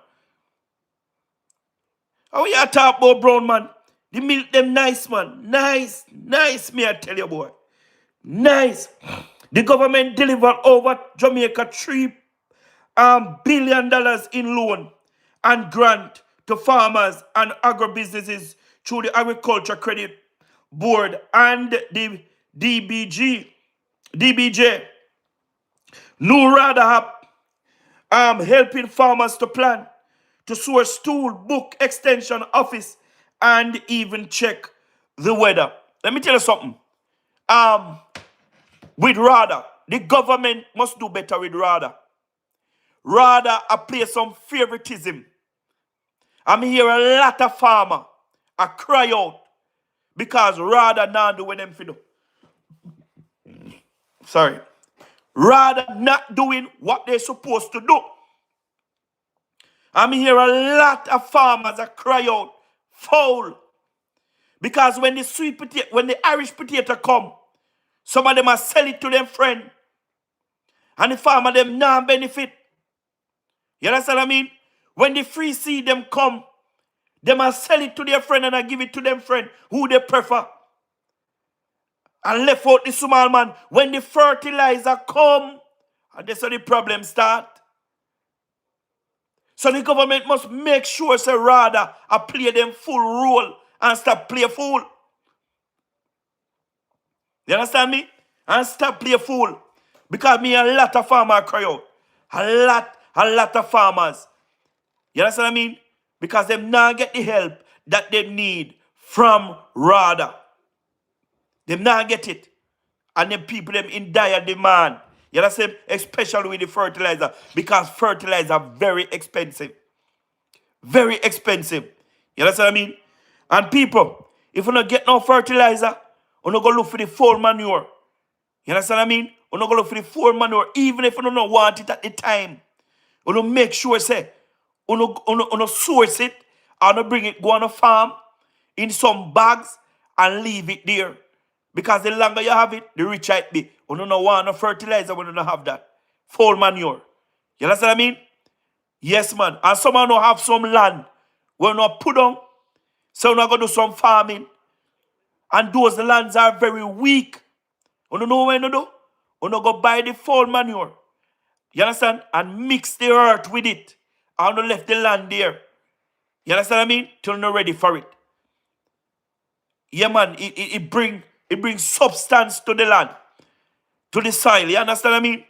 How you talk about brown man? The milk them nice, man. Nice, nice, me I tell you, boy. Nice. The government delivered over Jamaica $3 billion in loan and grant to farmers and agribusinesses through the Agriculture Credit Board and the DBJ. New Radar app helping farmers to plan, to source tool, book extension office, and even check the weather. Let me tell you something. With Radar, the government must do better with Radar. Radar apply some favoritism. I'm hear a lot of farmer I cry out because Radar not doing them for do. Sorry. Radar not doing what they're supposed to do. I'm hear a lot of farmers that cry out foul. Because when the sweet potato, when the Irish potato come, some of them must sell it to them friend. And the farmer them not benefit. You understand what I mean? When the free seed them come, they must sell it to their friend and I give it to them friend who they prefer. And left out the small man. When the fertilizer come, and that's how the problem start. So the government must make sure say rather I play them full role and stop play fool. You understand me? And stop play fool. Because me a lot of farmers cry out. A lot of farmers. You understand what I mean? Because them not get the help that they need from RADA. Them not get it. And them people them in dire demand. You understand? Especially with the fertilizer. Because fertilizer very expensive. Very expensive. You understand what I mean? And people, if you don't get no fertilizer, you don't go look for the full manure. You understand what I mean? You don't go look for the full manure, even if you don't want it at the time. You don't make sure, say, you don't source it, or you bring it, go on a farm, in some bags, and leave it there. Because the longer you have it, the richer it be. You don't want no fertilizer when you don't have that. Full manure. You understand what I mean? Yes, man. And some of you have some land where you not put on, so you're going to do some farming. And those lands are very weak. You don't know what you do? You go buy the full manure. You understand? And mix the earth with it. And you left the land there. You understand what I mean? Till you're ready for it. Yeah, man. It brings substance to the land. To the soil. You understand what I mean?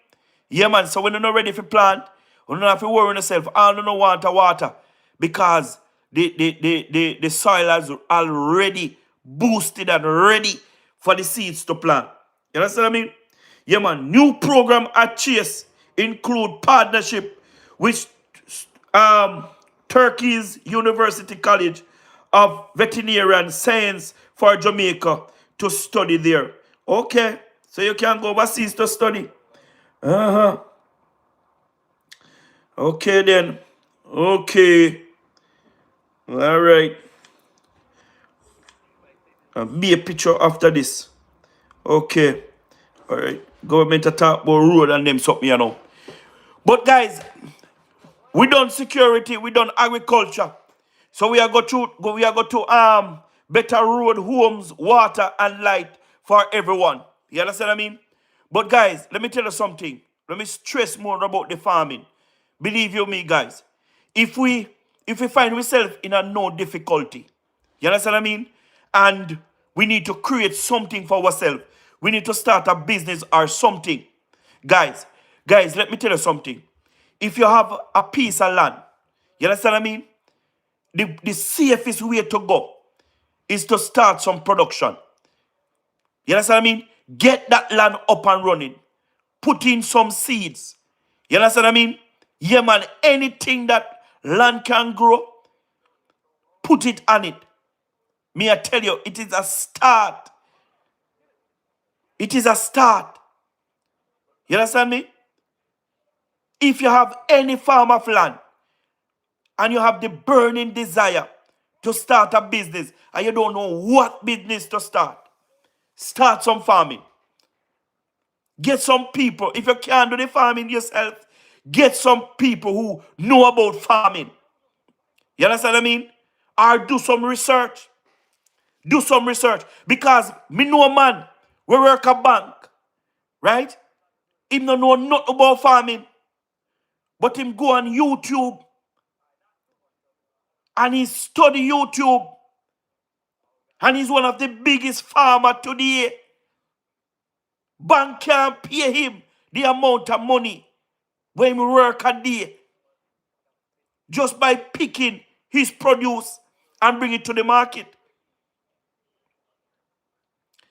Yeah, man. So when you're not ready for plant, you don't have to worry yourself. I don't want water. Because the soil has already boosted and ready for the seeds to plant. You understand what I mean? Yeah, man. New program at Chase include partnership with Turkey's University College of Veterinary Science for Jamaica to study there. Okay. So you can go overseas to study. Uh-huh. Okay then. Okay. All right. Be a picture after this. Okay. All right. Government to talk about road and them something, you know. But guys, we done security, we done agriculture. So we are going to better road, homes, water, and light for everyone. You understand what I mean? But guys, let me tell you something. Let me stress more about the farming. Believe you me, guys. If we find ourselves in a no difficulty, you understand what I mean? And we need to create something for ourselves. We need to start a business or something. Guys, let me tell you something. If you have a piece of land, you understand what I mean? The safest way to go is to start some production. You understand what I mean? Get that land up and running. Put in some seeds. You understand what I mean? Yeah, man, anything that land can grow, put it on it. Me, I tell you, it is a start. It is a start. You understand me? If you have any farm of land and you have the burning desire to start a business and you don't know what business to start some farming. Get some people. If you can't do the farming yourself, get some people who know about farming. You understand what I mean? Or do some research. Do some research. Because me know a man, we work a bank, right? Him don't know nothing about farming. But him go on YouTube and he study YouTube. And he's one of the biggest farmers today. Bank can't pay him the amount of money when he work a day. Just by picking his produce and bring it to the market.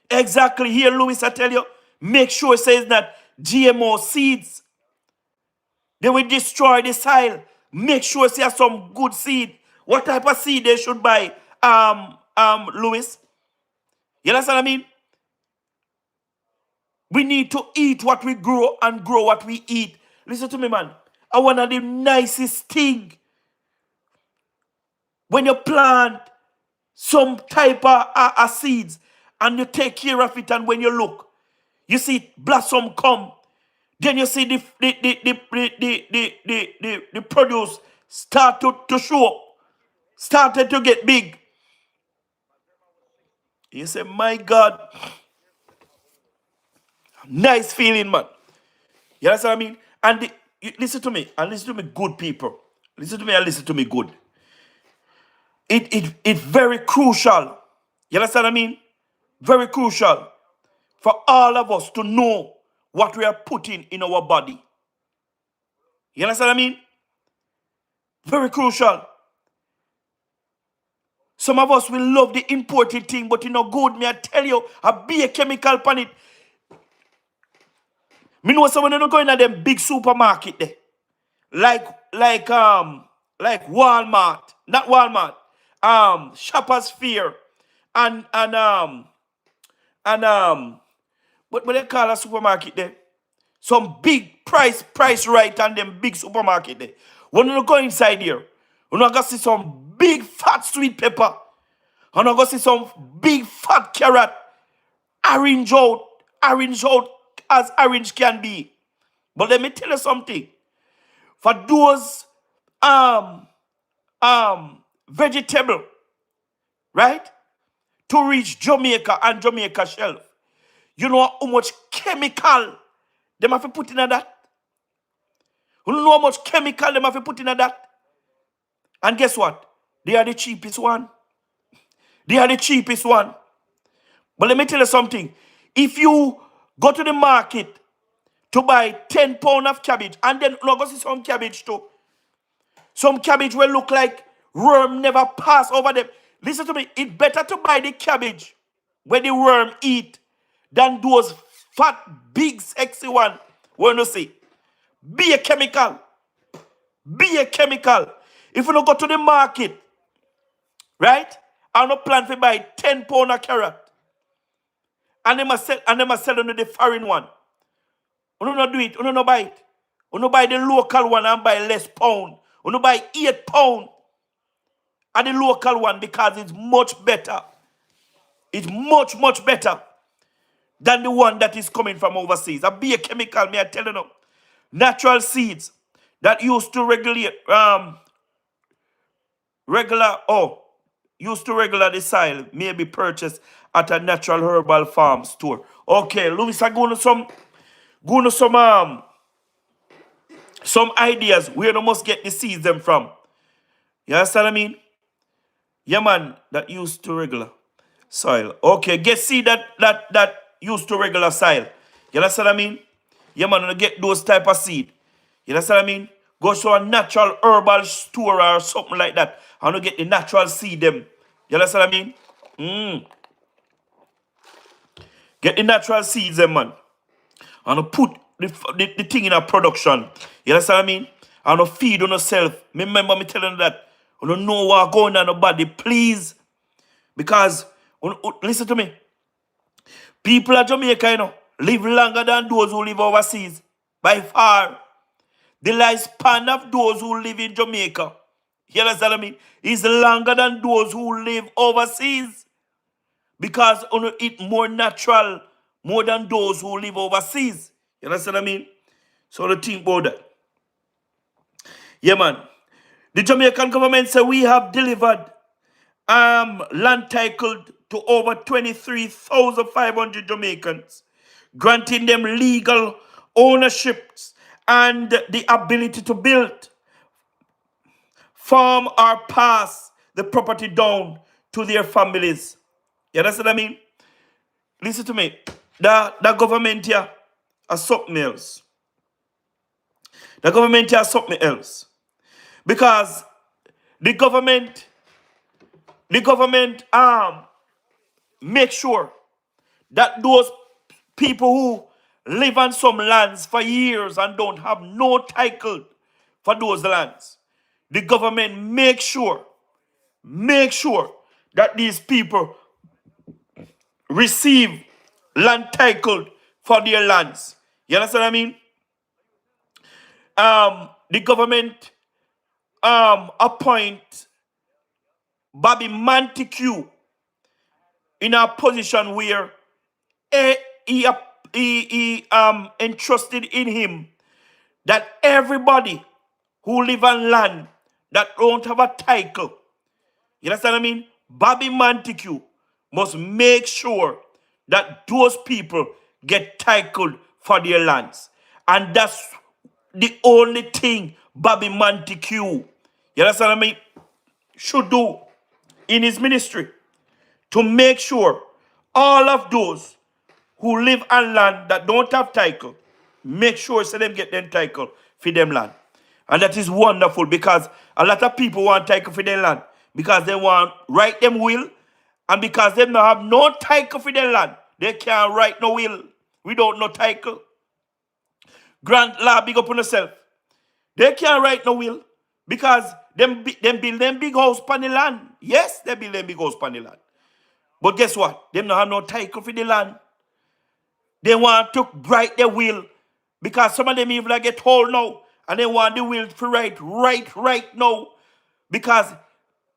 Exactly. Here, Louis, I tell you, make sure it says that GMO seeds, they will destroy the soil. Make sure it has some good seed. What type of seed they should buy, Louis? You understand what I mean? We need to eat what we grow and grow what we eat. Listen to me, man. I one of the nicest thing when you plant some type of seeds and you take care of it, and when you look, you see blossom come. Then you see the produce start to show up, started to get big. You say, my God, nice feeling, man. You understand what I mean? And listen to me, and listen to me, good people. Listen to me and listen to me good. It's very crucial. You understand what I mean? Very crucial. for all of us to know what we are putting in our body. You understand what I mean? Very crucial. Some of us will love the imported thing, but you know good. Me I tell you, I be a chemical pan it. Me know someone don't go in at them big supermarket there. Like like Walmart. Not Walmart. Shoppers Fair. And what they call a supermarket there? Some big price right and them big supermarket there. When you go inside here, you know, go see some big fat sweet pepper. And you go see some big fat carrot. Orange out as orange can be. But let me tell you something. For those um vegetable, right? To reach Jamaica and Jamaica shelf. You know how much chemical them have to put in that? You know how much chemical them have to put in that? And guess what? They are the cheapest one. They are the cheapest one. But let me tell you something. If you go to the market to buy 10 pounds of cabbage, and then you go see some cabbage too. Some cabbage will look like worm never pass over them. Listen to me. It's better to buy the cabbage where the worm eat than those fat, big, sexy one. When you see, be a chemical. Be a chemical. If you don't go to the market, right? I don't plan to buy 10 pounds of carrot. And they must sell on the foreign one. You don't do it. You don't buy it. You don't buy the local one and buy less pound. You don't buy 8 pounds and the local one because it's much better. It's much, much better than the one that is coming from overseas. A be a chemical, me I tell you now. Natural seeds that used to used to regular the soil may be purchased at a natural herbal farm store. Okay, Louis, I go to some ideas where you must get the seeds them from. You understand what I mean? Yeah, man, that used to regular soil. Okay, get seed that used to regular soil. You understand what I mean? Yeah, man, you get those type of seed. You understand what I mean? Go to a natural herbal store or something like that. And you get the natural seed them. You understand what I mean? Get the natural seeds them, man. And you put the thing in a production. You understand what I mean? And you feed on yourself. Remember me telling you that. You don't know what going on in your body, please. Because, listen to me. People at Jamaica, live longer than those who live overseas. By far. The lifespan of those who live in Jamaica, you understand what I mean, is longer than those who live overseas. Because you eat more natural, more than those who live overseas. You understand what I mean? So the think about that. Yeah, man. The Jamaican government said we have delivered land titled to over 23,500 Jamaicans, granting them legal ownerships and the ability to build, farm, or pass the property down to their families. You understand what I mean? Listen to me. The government here has something else. The government here has something else. Because the government make sure that those people who live on some lands for years and don't have no title for those lands, the government make sure that these people receive land title for their lands. You understand what I mean? The government appoint Bobby Montague in a position where he entrusted in him that everybody who live on land that don't have a title, you understand what I mean? Bobby Montague must make sure that those people get titled for their lands. And that's the only thing Bobby Montague, you understand what I mean, should do in his ministry. To make sure all of those who live on land that don't have title, make sure so them get them title for them land. And that is wonderful because a lot of people want title for their land because they want write them will, and because they don't have no title for their land, they can't write no will without no title. Grant law big up on yourself. They can't write no will because them build them big house on the land. Yes, they build them big house on the land. But guess what? Them don't have no title for the land. They want to write their will because some of them even like get told now and they want the will to write right now because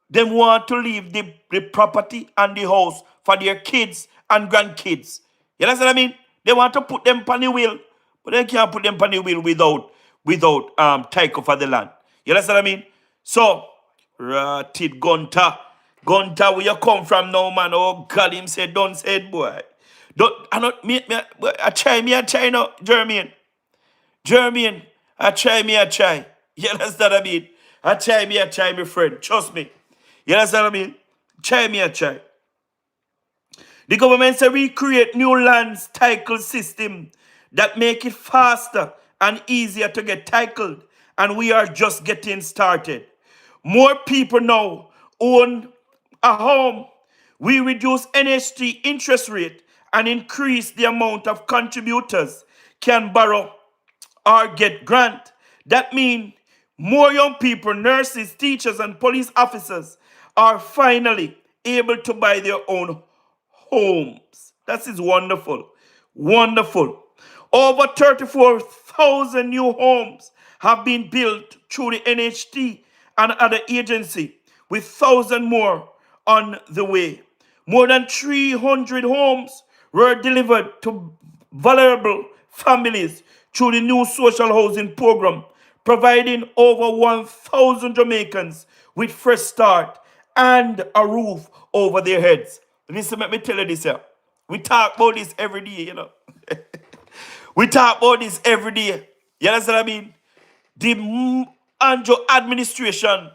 they want to leave the property and the house for their kids and grandkids. You understand what I mean? They want to put them on the will, but they can't put them on the will without title for the land. You understand what I mean? So, Ratted Gunter. Gunter, where you come from now, man? Oh God, him said, don't say it, boy. Don't I not I try now, Jermaine. Jermaine, I try. You understand what I mean? I try, my friend. Trust me. You understand what I mean? Try. The government say we create new lands title system that make it faster and easier to get titled, and we are just getting started. More people now own a home. We reduce NHT interest rate and increase the amount of contributors can borrow or get grant. That means more young people, nurses, teachers, and police officers are finally able to buy their own homes. That is wonderful. Wonderful. Over 34,000 new homes have been built through the NHT and other agency, with 1,000 more on the way. More than 300 homes were delivered to vulnerable families through the new social housing program, providing over 1,000 Jamaicans with fresh start and a roof over their heads. Listen, let me tell you this here. We talk about this every day, you know. We talk about this every day. You understand what I mean? The Anjo administration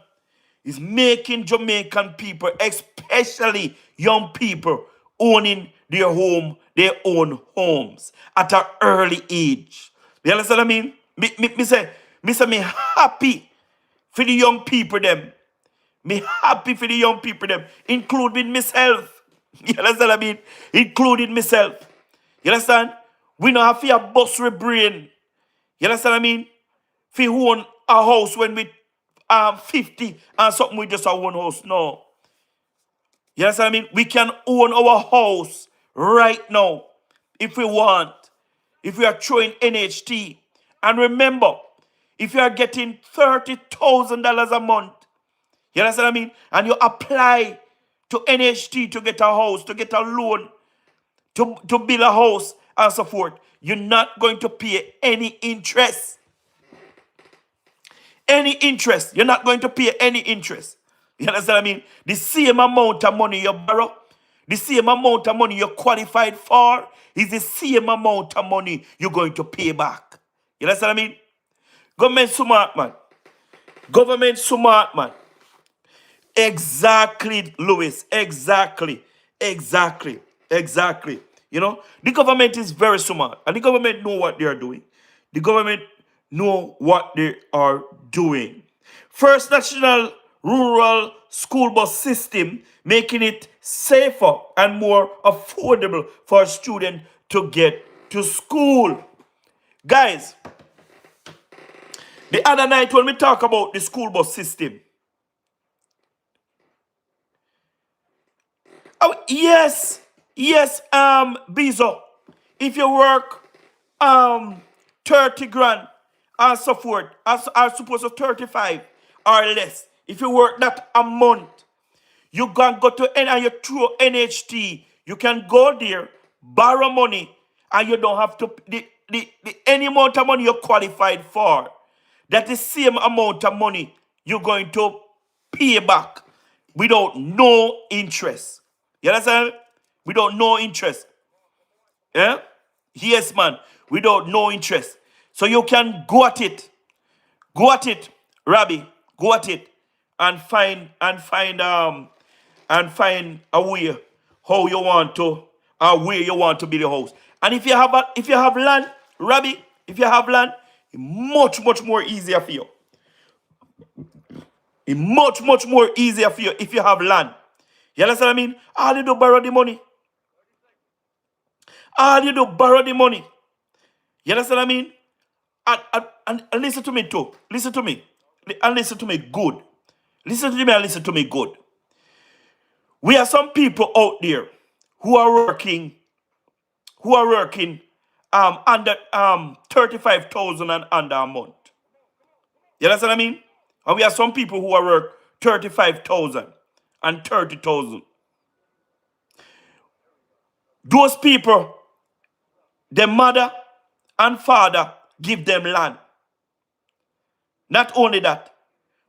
is making Jamaican people, especially young people, owning their own homes at an early age. You understand what I mean? Me happy for the young people them. Me happy for the young people them, including myself. You understand what I mean? Including myself. You understand? We don't have to bust our brain. You understand what I mean? If we own a house when we 50 and something we just have one house. No. You understand what I mean? We can own our house right now if we want. If we are throwing NHT. And remember, if you are getting $30,000 a month, you understand what I mean? And you apply to NHT to get a house, to get a loan, to build a house and so forth, you're not going to pay any interest. Any interest. You're not going to pay any interest. You understand what I mean? The same amount of money you borrow, the same amount of money you're qualified for, is the same amount of money you're going to pay back. You understand what I mean? Government smart, man. Government smart, man. Exactly, Louis. Exactly. You know, the government is very smart, and the government know what they are doing. The government know what they are doing. First National Rural School Bus System, making it safer and more affordable for students to get to school. Guys, the other night when we talk about the school bus system, oh, yes, Bizo. If you work 30 grand and so forth, I suppose 35 or less. If you work that a month, you can go to and you through NHT. You can go there, borrow money, and you don't have to any amount of money you're qualified for. That is the same amount of money you're going to pay back without no interest. You understand? Without no interest. Yeah? Yes, man. Without no interest. So you can go at it. Go at it, Rabbi. Go at it. And find a way how you want to where you want to build your house. And if you have land, Robbie, if you have land, it's much more easier for you. It's much more easier for you if you have land. You understand what I mean? All you do borrow the money. All you do borrow the money. You understand what I mean? And listen to me too. Listen to me. And listen to me good. Listen to me and listen to me good. We have some people out there who are working under 35,000 and under a month. You understand what I mean? And we have some people who are work 35,000 and 30,000. Those people, their mother and father give them land. Not only that,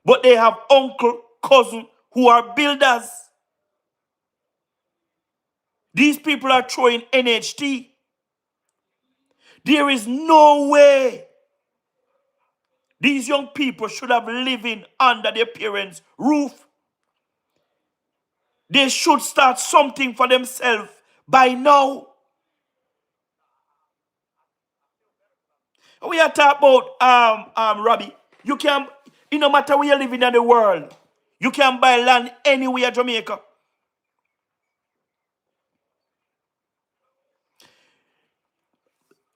but they have uncle, cousin who are builders. These people are throwing NHT. There is no way these young people should have living under their parents' roof. They should start something for themselves by now. We are talking about Robbie. You can, no matter where you living in the world, you can buy land anywhere in Jamaica.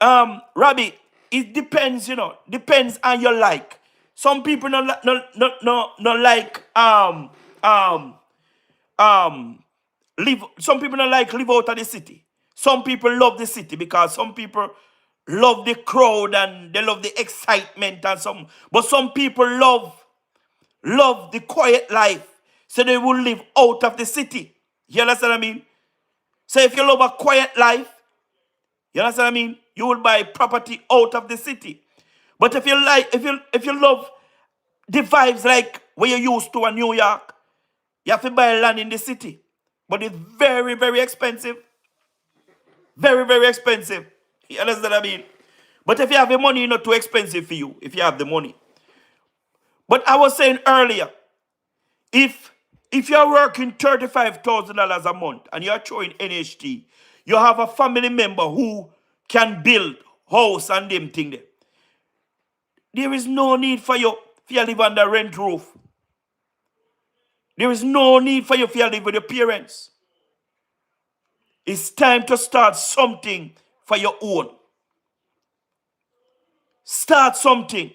Robbie, it depends, depends on your like. Some people not like live. Some people don't like live out of the city. Some people love the city because some people love the crowd and they love the excitement and some. But some people love the quiet life, so they will live out of the city. You understand what I mean? So if you love a quiet life, you understand what I mean? You will buy property out of the city. But if you love the vibes like where you used to in New York, you have to buy land in the city. But it's very expensive. Very expensive. You understand what I mean? But if you have the money, it's not too expensive for you if you have the money. But I was saying earlier, if you're working $35,000 a month and you're throwing NHT, you have a family member who can build house and them thing there. There is no need for you if you live under rent roof. There is no need for you if you live with your parents. It's time to start something for your own. Start something.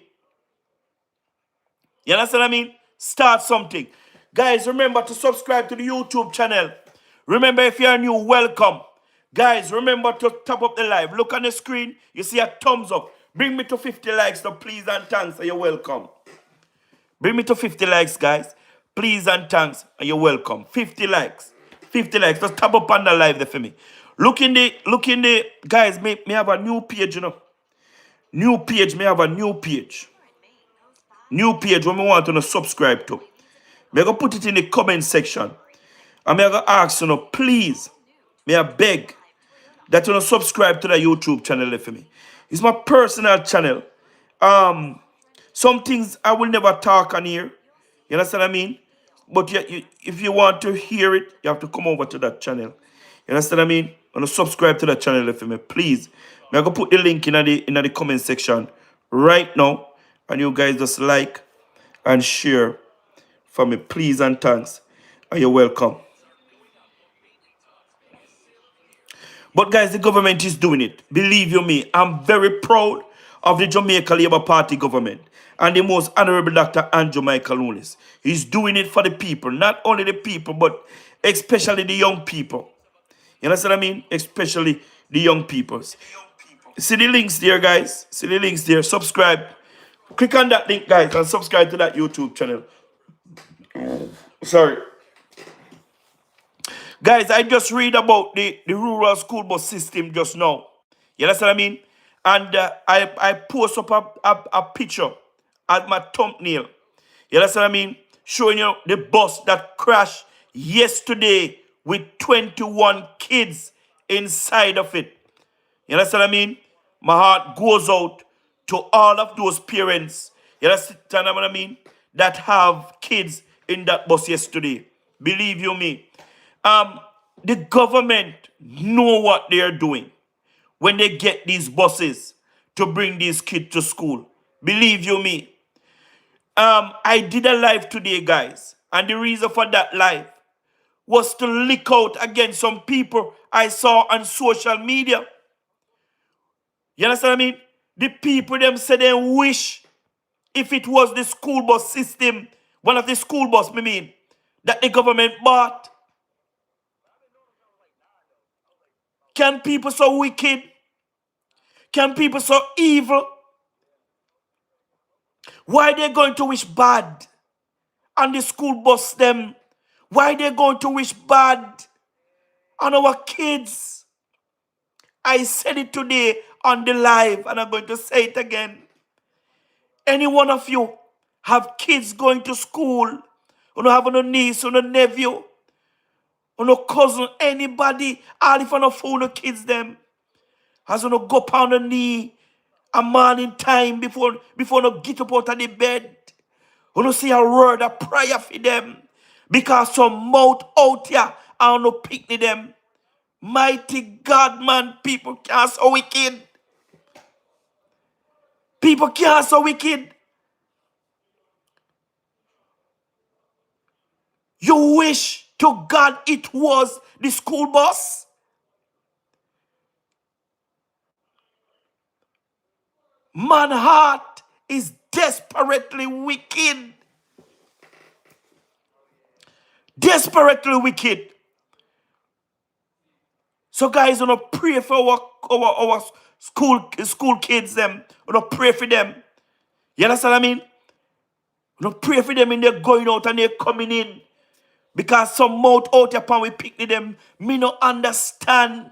You understand what I mean? Start something. Guys, remember to subscribe to the YouTube channel. Remember, if you're new, welcome. Guys, remember to top up the live. Look on the screen. You see a thumbs up. Bring me to 50 likes, so please and thanks, and you're welcome. Bring me to 50 likes, guys. Please and thanks, and you're welcome. 50 likes. 50 likes. Just tap up on the live there for me. Look in the, guys, may have a new page, New page, may have a new page. New page when we want to subscribe to. May I go put it in the comment section. And may I go ask, please, may I beg that you subscribe to the YouTube channel for me. It's my personal channel. Some things I will never talk on here. You understand what I mean? But if you want to hear it, you have to come over to that channel. You understand what I mean? And subscribe to that channel for me, please. I'm going to put the link in the comment section right now. And you guys just like and share for me, please and thanks. And you're welcome. But guys, the government is doing it. Believe you me, I'm very proud of the Jamaica Labour Party government and the most honorable Dr. Andrew Michael Nunes. He's doing it for the people. Not only the people, but especially the young people. You understand what I mean? Especially the young people. See the links there, guys. See the links there. Subscribe. Click on that link, guys, and subscribe to that YouTube channel. Sorry. Guys, I just read about the rural school bus system just now. You understand what I mean? And I post up a picture as my thumbnail. You understand what I mean? Showing you the bus that crashed yesterday with 21 kids inside of it. You understand what I mean? My heart goes out to all of those parents, you understand what I mean, that have kids in that bus yesterday. Believe you me. The government know what they are doing when they get these buses to bring these kids to school. Believe you me. I did a live today, guys, and the reason for that live was to lick out against some people I saw on social media. You understand what I mean? The people them say they wish if it was the school bus system, one of the school bus, that the government bought. Can people so wicked? Can people so evil? Why they going to wish bad on the school bus them? Why they going to wish bad on our kids? I said it today on the live and I'm going to say it again. Any one of you have kids going to school, you don't have no niece or no nephew, or no cousin, anybody, all if you no phone no kids them, as you no go pound the knee a morning time before no get up out of the bed. You no see a word, a prayer for them. Because some mouth out here and no picnic them. Mighty God, man, people can't so wicked. People can't so wicked. You wish to God it was the school bus. Man heart is desperately wicked. Desperately wicked. So guys, you know, pray for our school kids them. You know, pray for them. You understand what I mean? You know, pray for them and they're going out and they're coming in. Because some mouth out upon we picnic them. Me no understand.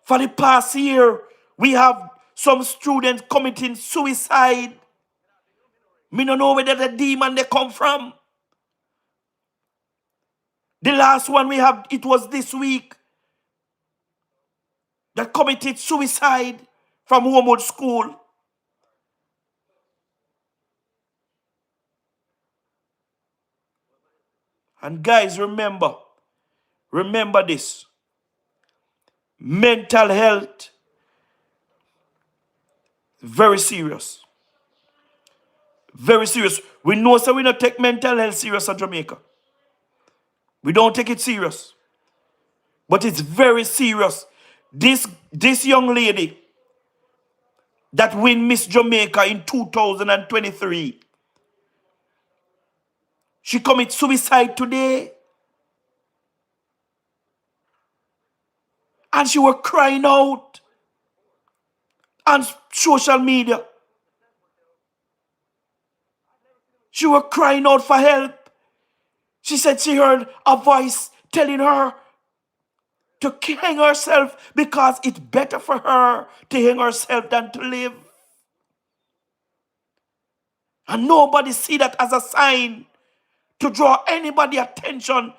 For the past year, we have some students committing suicide. Me no know where the demon they come from. The last one we have, it was this week, that committed suicide from Homewood School. And guys, remember this. Mental health, very serious. Very serious. We know so we don't take mental health serious in Jamaica. We don't take it serious. But it's very serious. This young lady that win Miss Jamaica in 2023, she commit suicide today. And she was crying out on social media. She was crying out for help. She said she heard a voice telling her to hang herself because it's better for her to hang herself than to live. And nobody see that as a sign to draw anybody attention.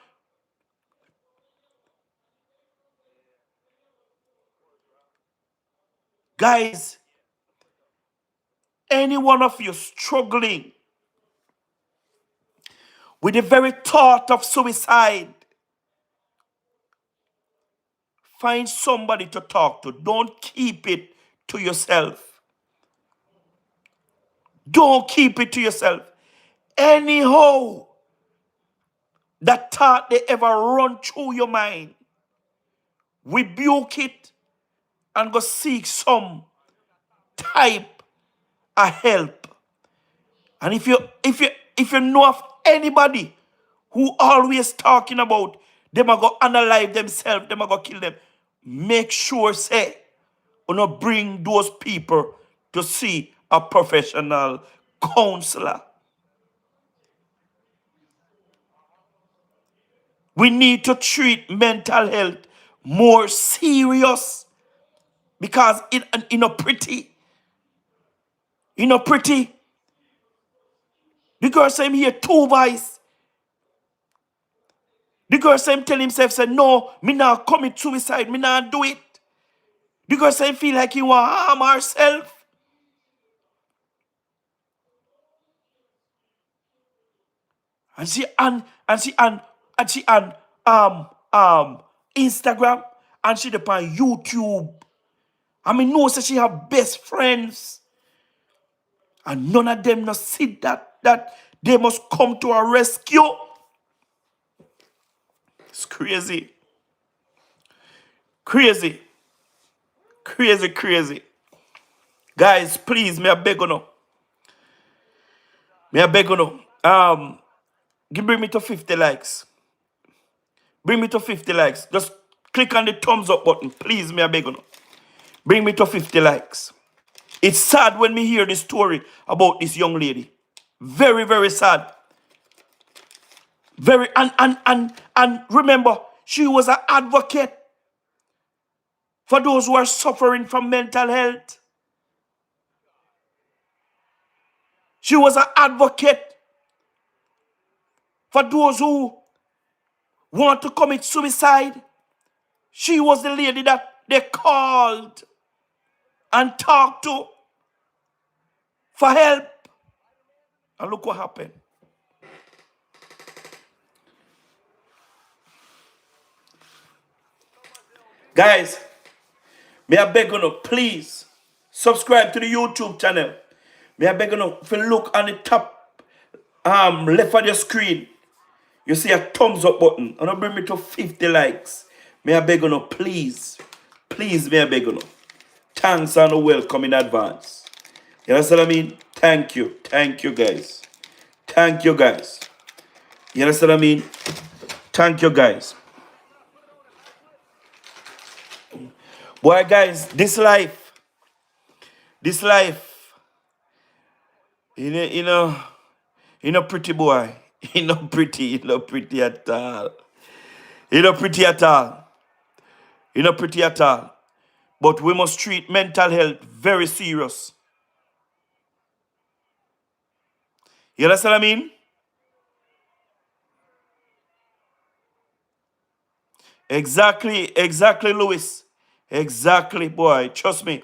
Guys, any one of you struggling with the very thought of suicide, find somebody to talk to. Don't keep it to yourself. Don't keep it to yourself. Anyhow, that thought they ever run through your mind, rebuke it and go seek some type of help. And if you know of anybody who always talking about them are go unalive themselves, them are go kill them, make sure say you not bring those people to see a professional counselor. We need to treat mental health more serious because it not pretty. You know pretty. The girl say him here two voice. The girl say him tell himself say no, me not commit suicide, me not do it. The girl say him feel like he want harm herself. And she Instagram and she upon YouTube. I mean, no, say she have best friends. And none of them no see that they must come to her rescue. It's crazy. Crazy. Crazy, crazy. Guys, please, me I beg you no. Me I beg you no. Bring me to 50 likes. Bring me to 50 likes. Just click on the thumbs up button. Please, me I beg you no. Bring me to 50 likes. It's sad when me hear the story about this young lady. Very, very sad. Very and remember, she was an advocate for those who are suffering from mental health. She was an advocate for those who want to commit suicide. She was the lady that they called and talked to for help. And look what happened. Guys, may I beg you, please subscribe to the YouTube channel. May I beg you, if you look on the top left of your screen, you see a thumbs up button. And bring me to 50 likes. May I beg you, please. Please, may I beg you. Thanks and welcome in advance. You understand what I mean? Thank you. Thank you, guys. Thank you, guys. You understand what I mean? Thank you, guys. Boy, guys, this life, you know, pretty boy. You know, pretty at all. You know, pretty at all. You know, pretty at all. But we must treat mental health very serious. You understand what I mean? Exactly, Louis. Exactly, boy. Trust me.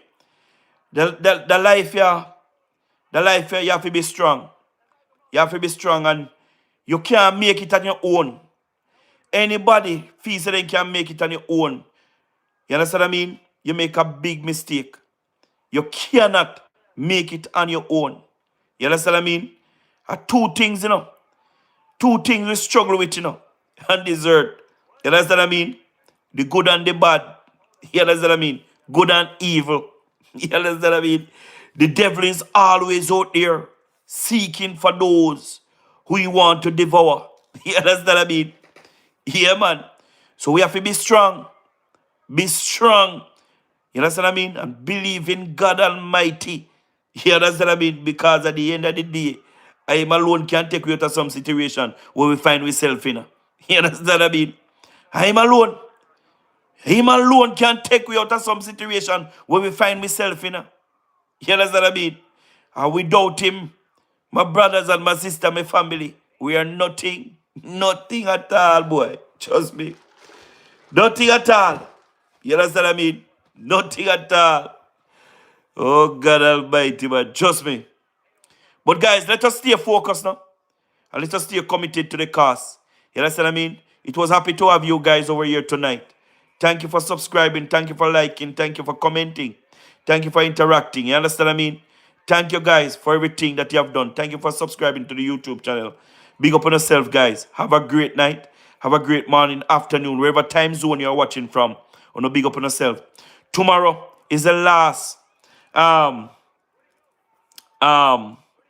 The life here, you have to be strong. You have to be strong and you can't make it on your own. Anybody feels that they can make it on your own. You understand what I mean? You make a big mistake. You cannot make it on your own. You understand what I mean? Two things, you know. Two things we struggle with, you know, on this earth. You understand what I mean? The good and the bad. You understand what I mean? Good and evil. You understand what I mean? The devil is always out there seeking for those who he want to devour. You understand what I mean? Yeah, man. So we have to be strong. Be strong. You understand what I mean? And believe in God Almighty. You understand what I mean? Because at the end of the day, I am alone can take you out of some situation where we find ourselves in. You understand what I mean? I am alone. Him alone can take you out of some situation where we find ourselves in. You understand what I mean? And without him, my brothers and my sister, my family, we are nothing. Nothing at all, boy. Trust me. Nothing at all. You understand what I mean? Nothing at all. Oh, God Almighty, man. Trust me. But guys, let us stay focused now. And let us stay committed to the cause. You understand what I mean? It was happy to have you guys over here tonight. Thank you for subscribing. Thank you for liking. Thank you for commenting. Thank you for interacting. You understand what I mean? Thank you guys for everything that you have done. Thank you for subscribing to the YouTube channel. Big up on yourself, guys. Have a great night. Have a great morning, afternoon, wherever time zone you're watching from. On big up on yourself. Tomorrow is the last um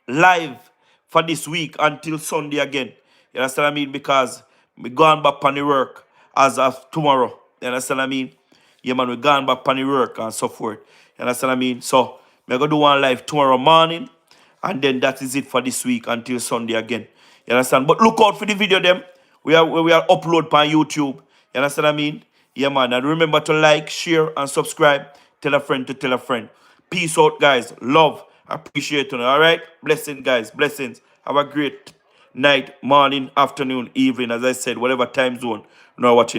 live for this week until Sunday again. You understand what I mean? Because we gone back on the work as of tomorrow. You understand what I mean? Yeah, man, we gone back on the work and so forth. You understand what I mean? So, we're going to do one live tomorrow morning. And then that is it for this week until Sunday again. You understand? But look out for the video, them. We are upload on YouTube. You understand what I mean? Yeah, man. And remember to like, share, and subscribe. Tell a friend to tell a friend. Peace out, guys. Love. Appreciate it. All right? Blessings, guys. Blessings. Have a great night, morning, afternoon, evening. As I said, whatever time zone you're watching.